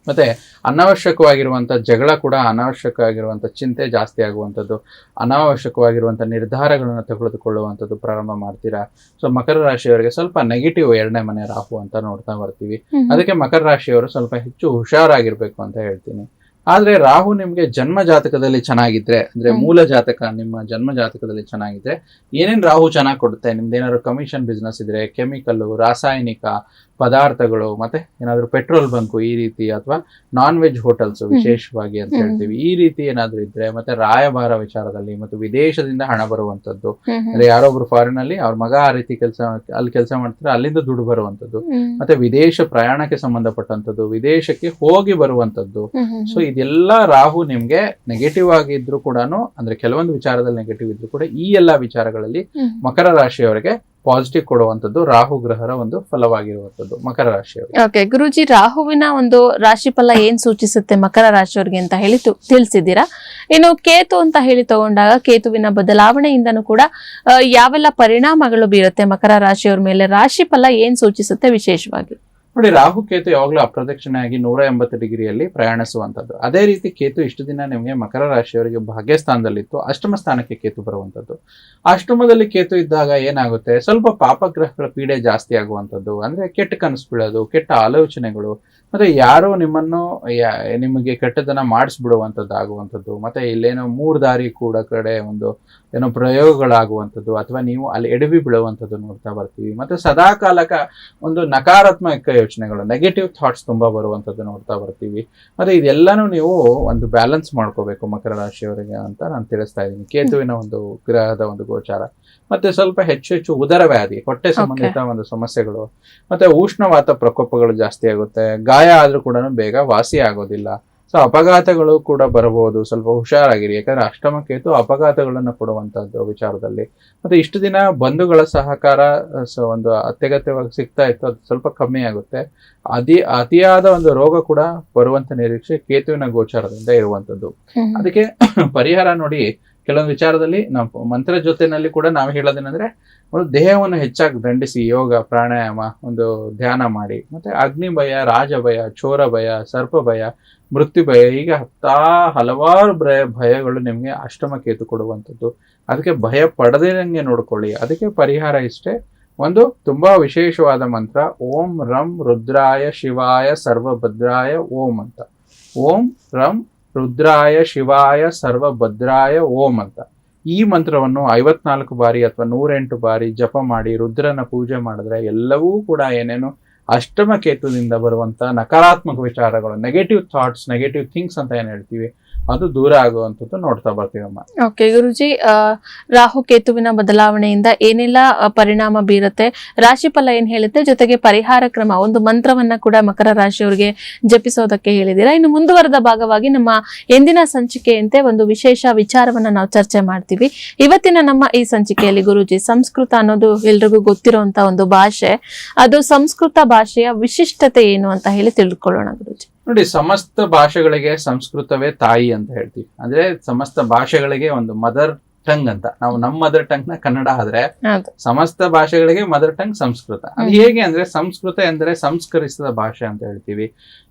ಮತ್ತೆ ಅನಾವಶ್ಯಕವಾಗಿರುವಂಥ ಜಗಳ ಕೂಡ, ಅನಾವಶ್ಯಕವಾಗಿರುವಂಥ ಚಿಂತೆ ಜಾಸ್ತಿ ಆಗುವಂಥದ್ದು, ಅನಾವಶ್ಯಕವಾಗಿರುವಂಥ ನಿರ್ಧಾರಗಳನ್ನು ತೆಗೆದುಕೊಳ್ಳುವಂಥದ್ದು ಪ್ರಾರಂಭ ಮಾಡ್ತೀರಾ. ಸೊ ಮಕರ ರಾಶಿಯವರಿಗೆ ಸ್ವಲ್ಪ ನೆಗೆಟಿವ್ 2ನೇ ಮನೆ ರಾಹು ಅಂತ ನೋಡ್ತಾ ಬರ್ತೀವಿ. ಅದಕ್ಕೆ ಮಕರ ರಾಶಿಯವರು ಸ್ವಲ್ಪ ಹೆಚ್ಚು ಹುಷಾರಾಗಿರ್ಬೇಕು ಅಂತ ಹೇಳ್ತೀನಿ. ಆದ್ರೆ ರಾಹು ನಿಮ್ಗೆ ಜನ್ಮ ಜಾತಕದಲ್ಲಿ ಚೆನ್ನಾಗಿದ್ರೆ, ಅಂದ್ರೆ ಮೂಲ ಜಾತಕ ನಿಮ್ಮ ಜನ್ಮ ಜಾತಕದಲ್ಲಿ ಚೆನ್ನಾಗಿದ್ರೆ ಏನೇನ್ ರಾಹು ಚೆನ್ನಾಗಿ ಕೊಡುತ್ತೆ? ನಿಮ್ದೇನಾದ್ರು ಕಮಿಷನ್ ಬಿಸ್ನೆಸ್ ಇದ್ರೆ, ಕೆಮಿಕಲ್, ರಾಸಾಯನಿಕ ಪದಾರ್ಥಗಳು, ಮತ್ತೆ ಏನಾದ್ರು ಪೆಟ್ರೋಲ್ ಬಂಕು ಈ ರೀತಿ, ಅಥವಾ ನಾನ್ ವೆಜ್ ಹೋಟೆಲ್ಸ್ ವಿಶೇಷವಾಗಿ ಅಂತ ಹೇಳ್ತೀವಿ, ಈ ರೀತಿ ಏನಾದ್ರು ಇದ್ರೆ, ಮತ್ತೆ ರಾಯಭಾರ ವಿಚಾರದಲ್ಲಿ, ಮತ್ತು ವಿದೇಶದಿಂದ ಹಣ ಬರುವಂತದ್ದು, ಅಂದ್ರೆ ಯಾರೊಬ್ರು ಫಾರಿನ್ ಅಲ್ಲಿ ಅವ್ರ ಮಗ ಆ ರೀತಿ ಅಲ್ಲಿ ಕೆಲಸ ಮಾಡ್ತಾರೆ, ಅಲ್ಲಿಂದ ದುಡ್ಡು ಬರುವಂತದ್ದು, ಮತ್ತೆ ವಿದೇಶ ಪ್ರಯಾಣಕ್ಕೆ ಸಂಬಂಧಪಟ್ಟಂತದ್ದು, ವಿದೇಶಕ್ಕೆ ಹೋಗಿ ಬರುವಂತದ್ದು. ಸೊ ಇದೆಲ್ಲ ರಾಹು ನಿಮ್ಗೆ ನೆಗೆಟಿವ್ ಆಗಿದ್ರು ಕೂಡ, ಅಂದ್ರೆ ಕೆಲವೊಂದು ವಿಚಾರದಲ್ಲಿ ನೆಗೆಟಿವ್ ಇದ್ರು ಕೂಡ, ಈ ಎಲ್ಲಾ ವಿಚಾರಗಳಲ್ಲಿ ಮಕರ ರಾಶಿಯವರಿಗೆ ಪಾಸಿಟಿವ್ ಕೊಡುವಂತದ್ದು ರಾಹು ಗ್ರಹರ ಒಂದು ಫಲವಾಗಿರುವಂತದ್ದು ಮಕರ ರಾಶಿಯವರಿಗೆ. ಓಕೆ ಗುರೂಜಿ, ರಾಹುವಿನ ಒಂದು ರಾಶಿ ಫಲ ಏನ್ ಸೂಚಿಸುತ್ತೆ ಮಕರ ರಾಶಿಯವರಿಗೆ ಅಂತ ಹೇಳಿ ತಿಳಿಸಿದ್ದೀರಾ. ಇನ್ನು ಕೇತು ಅಂತ ಹೇಳಿ ತಗೊಂಡಾಗ ಕೇತುವಿನ ಬದಲಾವಣೆಯಿಂದನೂ ಕೂಡ ಯಾವೆಲ್ಲ ಪರಿಣಾಮಗಳು ಬೀರುತ್ತೆ ಮಕರ ರಾಶಿಯವರ ಮೇಲೆ, ರಾಶಿ ಫಲ ಏನ್ ಸೂಚಿಸುತ್ತೆ ವಿಶೇಷವಾಗಿ? ನೋಡಿ, ರಾಹು ಕೇತು ಯಾವಾಗಲೂ ಅಪ್ರದಕ್ಷಿಣೆಯಾಗಿ 180 ಡಿಗ್ರಿಯಲ್ಲಿ ಪ್ರಯಾಣಿಸುವಂಥದ್ದು. ಅದೇ ರೀತಿ ಕೇತು ಇಷ್ಟು ದಿನ ನಿಮಗೆ ಮಕರ ರಾಶಿಯವರಿಗೆ ಭಾಗ್ಯಸ್ಥಾನದಲ್ಲಿತ್ತು, ಅಷ್ಟಮ ಸ್ಥಾನಕ್ಕೆ ಕೇತು ಬರುವಂಥದ್ದು. ಅಷ್ಟಮದಲ್ಲಿ ಕೇತು ಇದ್ದಾಗ ಏನಾಗುತ್ತೆ? ಸ್ವಲ್ಪ ಪಾಪಗ್ರಹಗಳ ಪೀಡೆ ಜಾಸ್ತಿ ಆಗುವಂಥದ್ದು, ಅಂದ್ರೆ ಕೆಟ್ಟ ಕನಸು ಬೀಳೋದು, ಕೆಟ್ಟ ಆಲೋಚನೆಗಳು, ಮತ್ತೆ ಯಾರೋ ನಿಮಗೆ ಕೆಟ್ಟದನ್ನ ಮಾಡಿಸ್ಬಿಡುವಂಥದ್ದು ಆಗುವಂಥದ್ದು, ಮತ್ತೆ ಇಲ್ಲೇನೋ 3 ದಾರಿ ಕೂಡ ಕಡೆ ಒಂದು ಏನೋ ಪ್ರಯೋಗಗಳಾಗುವಂಥದ್ದು, ಅಥವಾ ನೀವು ಅಲ್ಲಿ ಎಡವಿ ಬೀಳುವಂಥದ್ದು ನೋಡ್ತಾ ಬರ್ತೀವಿ. ಮತ್ತೆ ಸದಾ ಕಾಲಕ ಒಂದು ನಕಾರಾತ್ಮಕ ಯೋಚನೆಗಳು, ನೆಗೆಟಿವ್ ಥಾಟ್ಸ್ ತುಂಬಾ ಬರುವಂತದ್ದು ನೋಡ್ತಾ ಬರ್ತೀವಿ. ಮತ್ತೆ ಇದೆಲ್ಲಾನು ನೀವು ಒಂದು ಬ್ಯಾಲೆನ್ಸ್ ಮಾಡ್ಕೋಬೇಕು ಮಕರ ರಾಶಿಯವರಿಗೆ ಅಂತ ನಾನು ತಿಳಿಸ್ತಾ ಇದ್ದೀನಿ. ಕೇತುವಿನ ಒಂದು ಗ್ರಹದ ಒಂದು ಗೋಚಾರ, ಮತ್ತೆ ಸ್ವಲ್ಪ ಹೆಚ್ಚು ಉದರ ವ್ಯಾಧಿ, ಹೊಟ್ಟೆ ಸಂಬಂಧಿತ ಒಂದು ಸಮಸ್ಯೆಗಳು, ಮತ್ತೆ ಉಷ್ಣವಾತ ಪ್ರಕೋಪಗಳು ಜಾಸ್ತಿ ಆಗುತ್ತೆ. ಗಾಯ ಆದ್ರೂ ಕೂಡ ಬೇಗ ವಾಸಿ ಆಗೋದಿಲ್ಲ. ಸೊ ಅಪಘಾತಗಳು ಕೂಡ ಬರಬಹುದು, ಸ್ವಲ್ಪ ಹುಷಾರಾಗಿರಿ. ಯಾಕಂದ್ರೆ ಅಷ್ಟಮ ಕೇತು ಅಪಘಾತಗಳನ್ನು ಕೊಡುವಂತದ್ದು ವಿಚಾರದಲ್ಲಿ. ಮತ್ತೆ ಇಷ್ಟು ದಿನ ಬಂಧುಗಳ ಸಹಕಾರ ಒಂದು ಅತ್ಯಗತ್ಯವಾಗಿ ಸಿಗ್ತಾ ಇತ್ತು, ಅದು ಸ್ವಲ್ಪ ಕಮ್ಮಿ ಆಗುತ್ತೆ. ಅತಿಯಾದ ಒಂದು ರೋಗ ಕೂಡ ಬರುವಂತ ನಿರೀಕ್ಷೆ ಕೇತುವಿನ ಗೋಚಾರದಿಂದ ಇರುವಂತದ್ದು. ಅದಕ್ಕೆ ಪರಿಹಾರ ನೋಡಿ, ಕೆಲವೊಂದು ವಿಚಾರದಲ್ಲಿ ನಾವು ಮಂತ್ರ ಜೊತೆನಲ್ಲಿ ಕೂಡ ನಾವು ಹೇಳೋದೇನಂದ್ರೆ, ಒಂದು ದೇಹವನ್ನು ಹೆಚ್ಚಾಗಿ ದಂಡಿಸಿ ಯೋಗ ಪ್ರಾಣಾಯಾಮ ಒಂದು ಧ್ಯಾನ ಮಾಡಿ, ಮತ್ತೆ ಅಗ್ನಿ ಭಯ, ರಾಜ ಭಯ, ಚೋರ ಭಯ, ಸರ್ಪ ಭಯ, ಮೃತ್ಯು ಭಯ, ಹೀಗೆ ಹಲವಾರು ಭಯಗಳು ನಿಮ್ಗೆ ಅಷ್ಟಮ ಕೇತು ಕೊಡುವಂಥದ್ದು. ಅದಕ್ಕೆ ಭಯ ಪಡದೇನಂಗೆ ನೋಡ್ಕೊಳ್ಳಿ. ಅದಕ್ಕೆ ಪರಿಹಾರ ಇಷ್ಟೇ, ಒಂದು ತುಂಬಾ ವಿಶೇಷವಾದ ಮಂತ್ರ, ಓಂ ರಂ ರುದ್ರಾಯ ಶಿವಾಯ ಸರ್ವಭದ್ರಾಯ ಓಂ ಅಂತ. ಓಂ ರಂ ರುದ್ರಾಯ ಶಿವಾಯ ಸರ್ವಭದ್ರಾಯ ಓಂ ಅಂತ ಈ ಮಂತ್ರವನ್ನು 54 ಬಾರಿ ಅಥವಾ 108 ಬಾರಿ ಜಪ ಮಾಡಿ ರುದ್ರನ ಪೂಜೆ ಮಾಡಿದ್ರೆ ಎಲ್ಲವೂ ಕೂಡ ಏನೇನು ಅಷ್ಟಮ ಕೇತುದಿಂದ ಬರುವಂತ ನಕಾರಾತ್ಮಕ ವಿಚಾರಗಳು, ನೆಗೆಟಿವ್ ಥಾಟ್ಸ್, ನೆಗೆಟಿವ್ ಥಿಂಗ್ಸ್ ಅಂತ ಏನ್ ಹೇಳ್ತೀವಿ, ಅದು ದೂರ ಆಗುವಂಥದ್ದು ನೋಡ್ತಾ ಬರ್ತೀವಮ್ಮ. ಓಕೆ ಗುರುಜಿ, ರಾಹು ಕೇತುವಿನ ಬದಲಾವಣೆಯಿಂದ ಏನೆಲ್ಲ ಪರಿಣಾಮ ಬೀರುತ್ತೆ, ರಾಶಿಫಲ ಏನ್ ಹೇಳುತ್ತೆ, ಜೊತೆಗೆ ಪರಿಹಾರ ಕ್ರಮ, ಒಂದು ಮಂತ್ರವನ್ನ ಕೂಡ ಮಕರ ರಾಶಿಯವರಿಗೆ ಜಪಿಸೋದಕ್ಕೆ ಹೇಳಿದೀರಾ. ಇನ್ನು ಮುಂದುವರೆದ ಭಾಗವಾಗಿ ನಮ್ಮ ಎಂದಿನ ಸಂಚಿಕೆಯಂತೆ ಒಂದು ವಿಶೇಷ ವಿಚಾರವನ್ನ ನಾವು ಚರ್ಚೆ ಮಾಡ್ತೀವಿ. ಇವತ್ತಿನ ನಮ್ಮ ಈ ಸಂಚಿಕೆಯಲ್ಲಿ ಗುರುಜಿ, ಸಂಸ್ಕೃತ ಅನ್ನೋದು ಎಲ್ರಿಗೂ ಗೊತ್ತಿರುವಂತ ಒಂದು ಭಾಷೆ, ಅದು ಸಂಸ್ಕೃತ ಭಾಷೆಯ ವಿಶಿಷ್ಟತೆ ಏನು ಅಂತ ಹೇಳಿ ತಿಳ್ಕೊಳ್ಳೋಣ ಗುರುಜಿ. ನೋಡಿ, ಸಮಸ್ತ ಭಾಷೆಗಳಿಗೆ ಸಂಸ್ಕೃತವೇ ತಾಯಿ ಅಂತ ಹೇಳ್ತೀವಿ. ಅಂದ್ರೆ ಸಮಸ್ತ ಭಾಷೆಗಳಿಗೆ ಒಂದು ಮದರ್ ಟಂಗ್ ಅಂತ. ನಾವು ನಮ್ಮ ಮದರ್ ಟಂಗ್ ನ ಕನ್ನಡ ಆದ್ರೆ, ಸಮಸ್ತ ಭಾಷೆಗಳಿಗೆ ಮದರ್ ಟಂಗ್ ಸಂಸ್ಕೃತ. ಅದು ಹೇಗೆ ಅಂದ್ರೆ, ಸಂಸ್ಕೃತ ಎಂದರೆ ಸಂಸ್ಕರಿಸಿದ ಭಾಷೆ ಅಂತ ಹೇಳ್ತೀವಿ.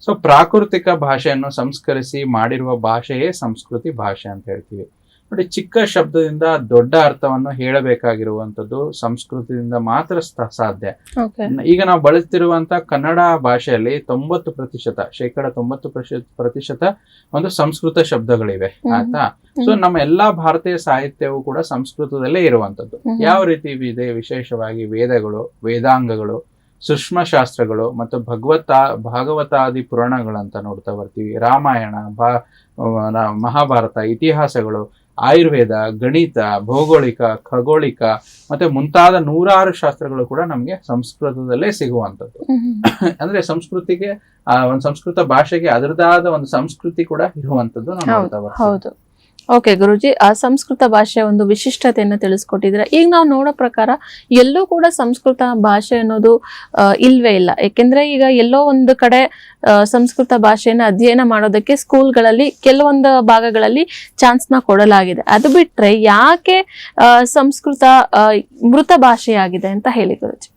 ಸೊ ಪ್ರಾಕೃತಿಕ ಭಾಷೆಯನ್ನು ಸಂಸ್ಕರಿಸಿ ಮಾಡಿರುವ ಭಾಷೆಯೇ ಸಂಸ್ಕೃತಿ ಭಾಷೆ ಅಂತ ಹೇಳ್ತೀವಿ. ನೋಡಿ, ಚಿಕ್ಕ ಶಬ್ದದಿಂದ ದೊಡ್ಡ ಅರ್ಥವನ್ನು ಹೇಳಬೇಕಾಗಿರುವಂತದ್ದು ಸಂಸ್ಕೃತದಿಂದ ಮಾತ್ರ ಸಾಧ್ಯ. ಈಗ ನಾವು ಬಳಸ್ತಿರುವಂತ ಕನ್ನಡ ಭಾಷೆಯಲ್ಲಿ 90% ಒಂದು ಸಂಸ್ಕೃತ ಶಬ್ದಗಳಿವೆ, ಆಯ್ತಾ. ಸೊ ನಮ್ಮ ಎಲ್ಲಾ ಭಾರತೀಯ ಸಾಹಿತ್ಯವು ಕೂಡ ಸಂಸ್ಕೃತದಲ್ಲೇ ಇರುವಂತದ್ದು. ಯಾವ ರೀತಿ ಇದೆ, ವಿಶೇಷವಾಗಿ ವೇದಗಳು, ವೇದಾಂಗಗಳು, ಸೂಕ್ಷ್ಮ ಶಾಸ್ತ್ರಗಳು ಮತ್ತು ಭಾಗವತಾದಿ ಪುರಾಣಗಳಂತ ನೋಡ್ತಾ ಬರ್ತೀವಿ. ರಾಮಾಯಣ, ಮಹಾಭಾರತ, ಇತಿಹಾಸಗಳು, ಆಯುರ್ವೇದ, ಗಣಿತ, ಭೌಗೋಳಿಕ, ಖಗೋಳಿಕ ಮತ್ತೆ ಮುಂತಾದ 106 ಶಾಸ್ತ್ರಗಳು ಕೂಡ ನಮ್ಗೆ ಸಂಸ್ಕೃತದಲ್ಲೇ ಸಿಗುವಂತದ್ದು. ಅಂದ್ರೆ ಸಂಸ್ಕೃತಿಗೆ ಒಂದು ಸಂಸ್ಕೃತ ಭಾಷೆಗೆ ಅದರದಾದ ಒಂದು ಸಂಸ್ಕೃತಿ ಕೂಡ ಇರುವಂತದ್ದು ನಾವು ನೋಡ್ತಾ ಬರ್ತೀವಿ. ಓಕೆ ಗುರುಜಿ, ಆ ಸಂಸ್ಕೃತ ಭಾಷೆಯ ಒಂದು ವಿಶಿಷ್ಟತೆಯನ್ನು ತಿಳಿಸ್ಕೊಟ್ಟಿದ್ರೆ, ಈಗ ನಾವು ನೋಡೋ ಪ್ರಕಾರ ಎಲ್ಲೂ ಕೂಡ ಸಂಸ್ಕೃತ ಭಾಷೆ ಅನ್ನೋದು ಇಲ್ವೇ ಇಲ್ಲ. ಯಾಕೆಂದ್ರೆ ಈಗ ಎಲ್ಲೋ ಒಂದು ಕಡೆ ಸಂಸ್ಕೃತ ಭಾಷೆಯನ್ನು ಅಧ್ಯಯನ ಮಾಡೋದಕ್ಕೆ ಸ್ಕೂಲ್ಗಳಲ್ಲಿ ಕೆಲವೊಂದು ಭಾಗಗಳಲ್ಲಿ ಚಾನ್ಸ್ನ ಕೊಡಲಾಗಿದೆ. ಅದು ಬಿಟ್ರೆ ಯಾಕೆ ಸಂಸ್ಕೃತ ಮೃತ ಭಾಷೆಯಾಗಿದೆ ಅಂತ ಹೇಳಿ ಗುರುಜಿ.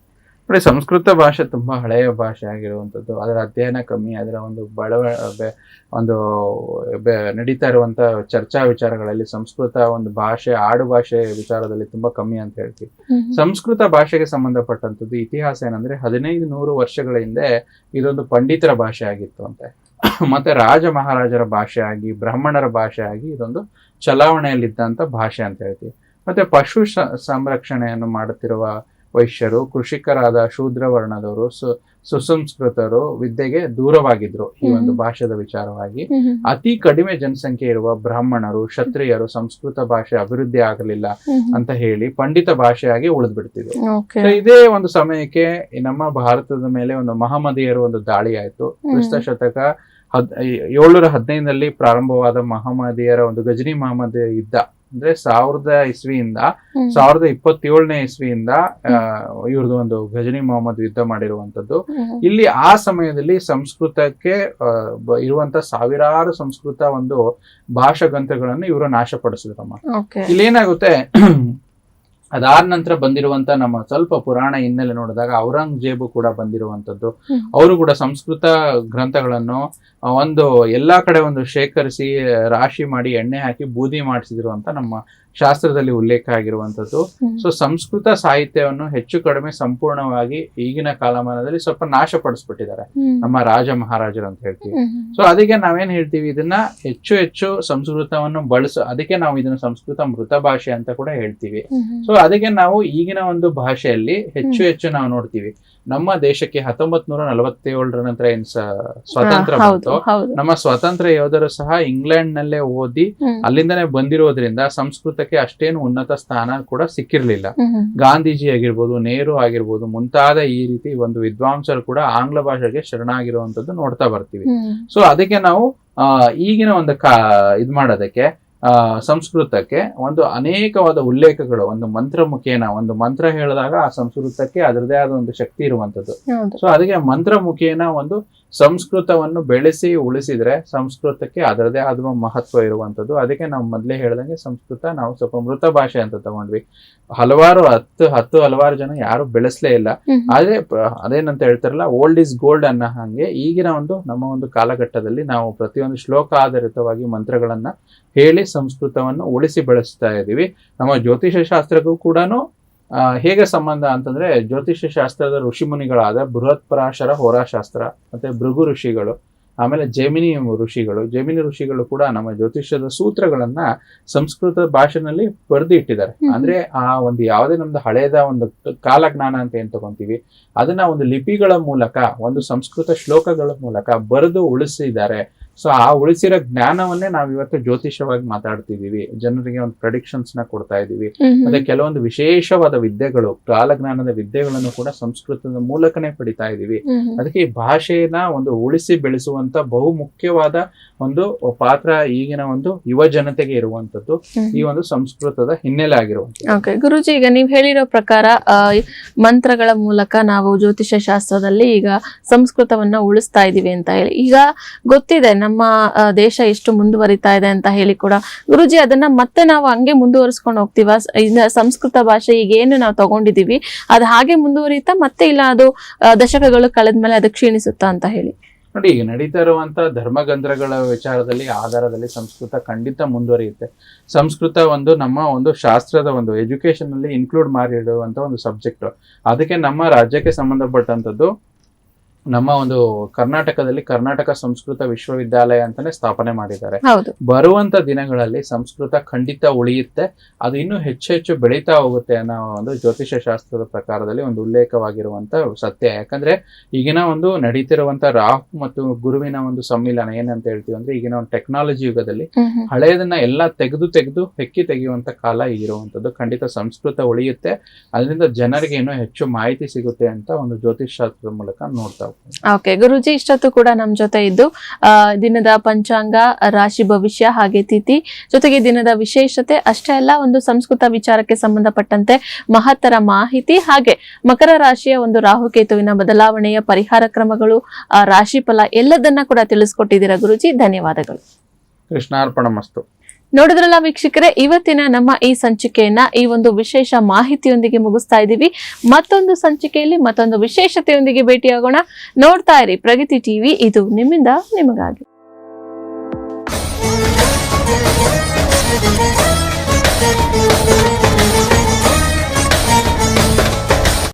ನೋಡಿ, ಸಂಸ್ಕೃತ ಭಾಷೆ ತುಂಬಾ ಹಳೆಯ ಭಾಷೆ ಆಗಿರುವಂತದ್ದು, ಅದರ ಅಧ್ಯಯನ ಕಮ್ಮಿ, ಅದರ ಒಂದು ನಡೀತಾ ಇರುವಂತ ಚರ್ಚಾ ವಿಚಾರಗಳಲ್ಲಿ ಸಂಸ್ಕೃತ ಒಂದು ಭಾಷೆ, ಆಡು ಭಾಷೆ ವಿಚಾರದಲ್ಲಿ ತುಂಬಾ ಕಮ್ಮಿ ಅಂತ ಹೇಳ್ತೀವಿ. ಸಂಸ್ಕೃತ ಭಾಷೆಗೆ ಸಂಬಂಧಪಟ್ಟಂತದ್ದು ಇತಿಹಾಸ ಏನಂದ್ರೆ, 1500 ವರ್ಷಗಳ ಹಿಂದೆ ಇದೊಂದು ಪಂಡಿತರ ಭಾಷೆ ಆಗಿತ್ತು ಅಂತೆ. ಮತ್ತೆ ರಾಜ ಮಹಾರಾಜರ ಭಾಷೆ ಆಗಿ, ಬ್ರಾಹ್ಮಣರ ಭಾಷೆ ಆಗಿ ಇದೊಂದು ಚಲಾವಣೆಯಲ್ಲಿದ್ದಂತ ಭಾಷೆ ಅಂತ ಹೇಳ್ತೀವಿ. ಮತ್ತೆ ಪಶು ಸಂರಕ್ಷಣೆಯನ್ನು ಮಾಡುತ್ತಿರುವ ವೈಶ್ಯರು, ಕೃಷಿಕರಾದ ಶೂದ್ರ ವರ್ಣದವರು, ಸುಸಂಸ್ಕೃತರು ವಿದ್ಯೆಗೆ ದೂರವಾಗಿದ್ರು ಈ ಒಂದು ಭಾಷೆದ ವಿಚಾರವಾಗಿ. ಅತಿ ಕಡಿಮೆ ಜನಸಂಖ್ಯೆ ಇರುವ ಬ್ರಾಹ್ಮಣರು, ಕ್ಷತ್ರಿಯರು ಸಂಸ್ಕೃತ ಭಾಷೆ ಅಭಿವೃದ್ಧಿ ಆಗಲಿಲ್ಲ ಅಂತ ಹೇಳಿ ಪಂಡಿತ ಭಾಷೆಯಾಗಿ ಉಳಿದ್ಬಿಡ್ತಿದ್ರು. ಇದೇ ಒಂದು ಸಮಯಕ್ಕೆ ನಮ್ಮ ಭಾರತದ ಮೇಲೆ ಒಂದು ಮಹಮ್ಮದೀಯರು ಒಂದು ದಾಳಿ ಆಯ್ತು. ಕ್ರಿಸ್ತ ಶತಕ 715 ಪ್ರಾರಂಭವಾದ ಮಹಮ್ಮದೀಯರ ಒಂದು ಗಜನಿ ಮಹಮ್ಮದ್ ಯುದ್ಧ, ಅಂದ್ರೆ 1000 ಇಸ್ವಿಯಿಂದ 1027ನೇ ಇಸ್ವಿಯಿಂದ ಇವ್ರದ್ದು ಒಂದು ಗಜನಿ ಮೊಹಮ್ಮದ್ ಯುದ್ಧ ಮಾಡಿರುವಂತದ್ದು. ಇಲ್ಲಿ ಆ ಸಮಯದಲ್ಲಿ ಸಂಸ್ಕೃತಕ್ಕೆ ಇರುವಂತ ಸಾವಿರಾರು ಸಂಸ್ಕೃತ ಒಂದು ಭಾಷಾ ಗ್ರಂಥಗಳನ್ನು ಇವರು ನಾಶಪಡಿಸಿದ್ರಮ್ಮ. ಇಲ್ಲಿ ಏನಾಗುತ್ತೆ, ಅದಾದ ನಂತರ ಬಂದಿರುವಂತ ನಮ್ಮ ಸ್ವಲ್ಪ ಪುರಾಣ ಹಿನ್ನೆಲೆ ನೋಡಿದಾಗ ಔರಂಗಜೇಬು ಕೂಡ ಬಂದಿರುವಂತದ್ದು. ಅವರು ಕೂಡ ಸಂಸ್ಕೃತ ಗ್ರಂಥಗಳನ್ನು ಒಂದು ಎಲ್ಲಾ ಕಡೆ ಒಂದು ಶೇಖರಿಸಿ ರಾಶಿ ಮಾಡಿ ಎಣ್ಣೆ ಹಾಕಿ ಬೂದಿ ಮಾಡಿಸಿದ್ರು ಅಂತ ನಮ್ಮ ಶಾಸ್ತ್ರದಲ್ಲಿ ಉಲ್ಲೇಖ ಆಗಿರುವಂತದ್ದು. ಸೊ ಸಂಸ್ಕೃತ ಸಾಹಿತ್ಯವನ್ನು ಹೆಚ್ಚು ಕಡಿಮೆ ಸಂಪೂರ್ಣವಾಗಿ ಈಗಿನ ಕಾಲಮಾನದಲ್ಲಿ ಸ್ವಲ್ಪ ನಾಶಪಡಿಸ್ಬಿಟ್ಟಿದ್ದಾರೆ ನಮ್ಮ ರಾಜ ಮಹಾರಾಜರು ಅಂತ ಹೇಳ್ತೀವಿ. ಸೊ ಅದಕ್ಕೆ ನಾವೇನ್ ಹೇಳ್ತೀವಿ, ಇದನ್ನ ಹೆಚ್ಚು ಸಂಸ್ಕೃತವನ್ನು ಅದಕ್ಕೆ ನಾವು ಇದನ್ನ ಸಂಸ್ಕೃತ ಮೃತ ಭಾಷೆ ಅಂತ ಕೂಡ ಹೇಳ್ತೀವಿ. ಸೊ ಅದಕ್ಕೆ ನಾವು ಈಗಿನ ಒಂದು ಭಾಷೆಯಲ್ಲಿ ಹೆಚ್ಚು ನಾವು ನೋಡ್ತೀವಿ. ನಮ್ಮ ದೇಶಕ್ಕೆ 1947 ನಂತರ ಏನ್ ಸ್ವಾತಂತ್ರ್ಯ ಹೌದು ಬಂತು, ಹೌದು. ನಮ್ಮ ಸ್ವಾತಂತ್ರ್ಯ ಯೋಧರು ಸಹ ಇಂಗ್ಲೆಂಡ್ ನಲ್ಲೇ ಓದಿ ಅಲ್ಲಿಂದನೇ ಬಂದಿರೋದ್ರಿಂದ ಸಂಸ್ಕೃತಕ್ಕೆ ಅಷ್ಟೇನು ಉನ್ನತ ಸ್ಥಾನ ಕೂಡ ಸಿಕ್ಕಿರ್ಲಿಲ್ಲ. ಗಾಂಧೀಜಿ ಆಗಿರ್ಬೋದು, ನೆಹರು ಆಗಿರ್ಬೋದು, ಮುಂತಾದ ಈ ರೀತಿ ಒಂದು ವಿದ್ವಾಂಸರು ಕೂಡ ಆಂಗ್ಲ ಭಾಷೆಗೆ ಶರಣಾಗಿರುವಂತದ್ದು ನೋಡ್ತಾ ಬರ್ತೀವಿ. ಸೊ ಅದಕ್ಕೆ ನಾವು ಈಗಿನ ಒಂದು ಇದ್ ಮಾಡೋದಕ್ಕೆ ಸಂಸ್ಕೃತಕ್ಕೆ ಒಂದು ಅನೇಕವಾದ ಉಲ್ಲೇಖಗಳು, ಒಂದು ಮಂತ್ರ ಮುಖೇನ, ಒಂದು ಮಂತ್ರ ಹೇಳಿದಾಗ ಆ ಸಂಸ್ಕೃತಕ್ಕೆ ಅದರದೇ ಆದ ಒಂದು ಶಕ್ತಿ ಇರುವಂತದ್ದು. ಸೊ ಅದಕ್ಕೆ ಮಂತ್ರ ಮುಖೇನ ಒಂದು ಸಂಸ್ಕೃತವನ್ನು ಬೆಳೆಸಿ ಉಳಿಸಿದ್ರೆ ಸಂಸ್ಕೃತಕ್ಕೆ ಅದರದೇ ಆದ ಮಹತ್ವ ಇರುವಂತದ್ದು. ಅದಕ್ಕೆ ನಾವು ಮೊದ್ಲೇ ಹೇಳ್ದಂಗೆ ಸಂಸ್ಕೃತ ನಾವು ಸ್ವಲ್ಪ ಮೃತ ಭಾಷೆ ಅಂತ ತಗೊಂಡ್ವಿ. ಹಲವಾರು ಜನ ಯಾರು ಬೆಳೆಸ್ಲೇ ಇಲ್ಲ. ಆದ್ರೆ ಅದೇನಂತ ಹೇಳ್ತಾರಲ್ಲ, ಓಲ್ಡ್ ಇಸ್ ಗೋಲ್ಡ್ ಅನ್ನೋ ಹಾಗೆ ಈಗಿನ ಒಂದು ನಮ್ಮ ಒಂದು ಕಾಲಘಟ್ಟದಲ್ಲಿ ನಾವು ಪ್ರತಿಯೊಂದು ಶ್ಲೋಕ ಆಧಾರಿತವಾಗಿ ಮಂತ್ರಗಳನ್ನ ಹೇಳಿ ಸಂಸ್ಕೃತವನ್ನು ಉಳಿಸಿ ಬೆಳೆಸ್ತಾ ಇದೀವಿ. ನಮ್ಮ ಜ್ಯೋತಿಷ ಶಾಸ್ತ್ರಕ್ಕೂ ಕೂಡ ಹೇಗೆ ಸಂಬಂಧ ಅಂತಂದ್ರೆ, ಜ್ಯೋತಿಷ್ಯ ಶಾಸ್ತ್ರದ ಋಷಿ ಮುನಿಗಳಾದ ಬೃಹತ್ ಪರಾಶರ ಹೋರಾಶಾಸ್ತ್ರ, ಮತ್ತೆ ಭೃಗು ಋಷಿಗಳು, ಆಮೇಲೆ ಜೈಮಿನಿ ಋಷಿಗಳು ಕೂಡ ನಮ್ಮ ಜ್ಯೋತಿಷ್ಯದ ಸೂತ್ರಗಳನ್ನ ಸಂಸ್ಕೃತ ಭಾಷೆನಲ್ಲಿ ಬರೆದು ಇಟ್ಟಿದ್ದಾರೆ. ಅಂದ್ರೆ ಆ ಒಂದು ಯಾವುದೇ ನಮ್ದು ಹಳೇದ ಒಂದು ಕಾಲಜ್ಞಾನ ಅಂತ ಏನ್ ತಗೊಂತೀವಿ ಅದನ್ನ ಒಂದು ಲಿಪಿಗಳ ಮೂಲಕ, ಒಂದು ಸಂಸ್ಕೃತ ಶ್ಲೋಕಗಳ ಮೂಲಕ ಬರೆದು ಉಳಿಸಿದ್ದಾರೆ. ಸೊ ಆ ಉಳಿಸಿರೋ ಜ್ಞಾನವನ್ನೇ ನಾವ್ ಇವತ್ತು ಜ್ಯೋತಿಷವಾಗಿ ಮಾತಾಡ್ತಿದೀವಿ. ಜನರಿಗೆ ಒಂದು ಪ್ರೆಡಿಕ್ಷನ್ಸ್ ನ ಕೊಡ್ತಾ ಇದೀವಿ. ಮತ್ತೆ ಕೆಲವೊಂದು ವಿಶೇಷವಾದ ವಿದ್ಯೆಗಳು, ಕಾಲಜ್ಞಾನದ ವಿದ್ಯೆಗಳನ್ನು ಕೂಡ ಸಂಸ್ಕೃತದ ಮೂಲಕನೇ ಪಡಿತಾ ಇದೀವಿ. ಅದಕ್ಕೆ ಈ ಭಾಷೆನ ಒಂದು ಉಳಿಸಿ ಬೆಳೆಸುವಂತ ಬಹು ಮುಖ್ಯವಾದ ಒಂದು ಪಾತ್ರ ಈಗಿನ ಒಂದು ಯುವ ಜನತೆಗೆ ಇರುವಂತದ್ದು ಈ ಒಂದು ಸಂಸ್ಕೃತದ ಹಿನ್ನೆಲೆ ಆಗಿರುವಂತದ್ದು. ಓಕೆ ಗುರುಜಿ, ಈಗ ನೀವು ಹೇಳಿರೋ ಪ್ರಕಾರ ಮಂತ್ರಗಳ ಮೂಲಕ ನಾವು ಜ್ಯೋತಿಷ ಶಾಸ್ತ್ರದಲ್ಲಿ ಈಗ ಸಂಸ್ಕೃತವನ್ನ ಉಳಿಸ್ತಾ ಇದೀವಿ ಅಂತ ಹೇಳಿ, ಈಗ ಗೊತ್ತಿದೆ ನಮ್ಮ ದೇಶ ಎಷ್ಟು ಮುಂದುವರಿತಾ ಇದೆ ಅಂತ ಹೇಳಿ ಕೂಡ. ಗುರುಜಿ, ಅದನ್ನ ಮತ್ತೆ ನಾವು ಹಂಗೆ ಮುಂದುವರಿಸ್ಕೊಂಡು ಹೋಗ್ತೀವ? ಸಂಸ್ಕೃತ ಭಾಷೆ ಈಗ ಏನು ನಾವು ತಗೊಂಡಿದೀವಿ ಅದು ಹಾಗೆ ಮುಂದುವರಿತಾ ಮತ್ತೆ ಇಲ್ಲ ಅದು ದಶಕಗಳು ಕಳೆದ್ಮೇಲೆ ಅದು ಕ್ಷೀಣಿಸುತ್ತಾ ಅಂತ ಹೇಳಿ? ನೋಡಿ, ಈಗ ನಡೀತಾ ಇರುವಂತ ಧರ್ಮಗಂಧ್ರಗಳ ವಿಚಾರದಲ್ಲಿ ಆಧಾರದಲ್ಲಿ ಸಂಸ್ಕೃತ ಖಂಡಿತ ಮುಂದುವರಿಯುತ್ತೆ. ಸಂಸ್ಕೃತ ಒಂದು ನಮ್ಮ ಒಂದು ಶಾಸ್ತ್ರದ ಒಂದು ಎಜುಕೇಶನ್ ಅಲ್ಲಿ ಇನ್ಕ್ಲೂಡ್ ಮಾಡಿಡುವಂತ ಒಂದು ಸಬ್ಜೆಕ್ಟ್. ಅದಕ್ಕೆ ನಮ್ಮ ರಾಜ್ಯಕ್ಕೆ ಸಂಬಂಧಪಟ್ಟಂತದ್ದು ನಮ್ಮ ಒಂದು ಕರ್ನಾಟಕದಲ್ಲಿ ಕರ್ನಾಟಕ ಸಂಸ್ಕೃತ ವಿಶ್ವವಿದ್ಯಾಲಯ ಅಂತಾನೆ ಸ್ಥಾಪನೆ ಮಾಡಿದ್ದಾರೆ. ಬರುವಂತ ದಿನಗಳಲ್ಲಿ ಸಂಸ್ಕೃತ ಖಂಡಿತ ಉಳಿಯುತ್ತೆ, ಅದು ಇನ್ನೂ ಹೆಚ್ಚು ಬೆಳೀತಾ ಹೋಗುತ್ತೆ ಅನ್ನೋ ಒಂದು ಜ್ಯೋತಿಷ ಶಾಸ್ತ್ರದ ಪ್ರಕಾರದಲ್ಲಿ ಒಂದು ಉಲ್ಲೇಖವಾಗಿರುವಂತ ಸತ್ಯ. ಯಾಕಂದ್ರೆ ಈಗಿನ ಒಂದು ನಡೀತಿರುವಂತ ರಾಹು ಮತ್ತು ಗುರುವಿನ ಒಂದು ಸಮ್ಮಿಲನ ಏನಂತ ಹೇಳ್ತೀವಿ ಅಂದ್ರೆ, ಈಗಿನ ಒಂದು ಟೆಕ್ನಾಲಜಿ ಯುಗದಲ್ಲಿ ಹಳೆಯದನ್ನ ಎಲ್ಲ ತೆಗೆದು ಹೆಕ್ಕಿ ತೆಗೆಯುವಂತ ಕಾಲ ಈಗಿರುವಂತದ್ದು. ಖಂಡಿತ ಸಂಸ್ಕೃತ ಉಳಿಯುತ್ತೆ, ಅದರಿಂದ ಜನರಿಗೆ ಇನ್ನೂ ಹೆಚ್ಚು ಮಾಹಿತಿ ಸಿಗುತ್ತೆ ಅಂತ ಒಂದು ಜ್ಯೋತಿಷ್ ಶಾಸ್ತ್ರದ ಮೂಲಕ ನೋಡ್ತಾ. ಓಕೆ ಗುರುಜಿ, ಇಷ್ಟೊತ್ತು ಕೂಡ ನಮ್ ಜೊತೆ ಇದ್ದು ದಿನದ ಪಂಚಾಂಗ, ರಾಶಿ ಭವಿಷ್ಯ, ಹಾಗೆ ತಿಥಿ, ಜೊತೆಗೆ ದಿನದ ವಿಶೇಷತೆ ಅಷ್ಟೇ ಅಲ್ಲ, ಒಂದು ಸಂಸ್ಕೃತ ವಿಚಾರಕ್ಕೆ ಸಂಬಂಧಪಟ್ಟಂತೆ ಮಹತ್ತರ ಮಾಹಿತಿ, ಹಾಗೆ ಮಕರ ರಾಶಿಯ ಒಂದು ರಾಹುಕೇತುವಿನ ಬದಲಾವಣೆಯ ಪರಿಹಾರ ಕ್ರಮಗಳು, ರಾಶಿ ಫಲ ಎಲ್ಲದನ್ನ ಕೂಡ ತಿಳಿಸ್ಕೊಟ್ಟಿದ್ದೀರಾ ಗುರುಜಿ. ಧನ್ಯವಾದಗಳು. ಕೃಷ್ಣಾರ್ಪಣಮಸ್ತು. ನೋಡಿದ್ರಲ್ಲ ವೀಕ್ಷಕರೇ, ಇವತ್ತಿನ ನಮ್ಮ ಈ ಸಂಚಿಕೆಯನ್ನ ಈ ಒಂದು ವಿಶೇಷ ಮಾಹಿತಿಯೊಂದಿಗೆ ಮುಗಿಸ್ತಾ ಇದ್ದೀವಿ. ಮತ್ತೊಂದು ಸಂಚಿಕೆಯಲ್ಲಿ ಮತ್ತೊಂದು ವಿಶೇಷತೆಯೊಂದಿಗೆ ಭೇಟಿಯಾಗೋಣ. ನೋಡ್ತಾ ಇರಿ ಪ್ರಗತಿ ಟಿವಿ, ಇದು ನಿಮ್ಮಿಂದ ನಿಮಗಾಗಿ.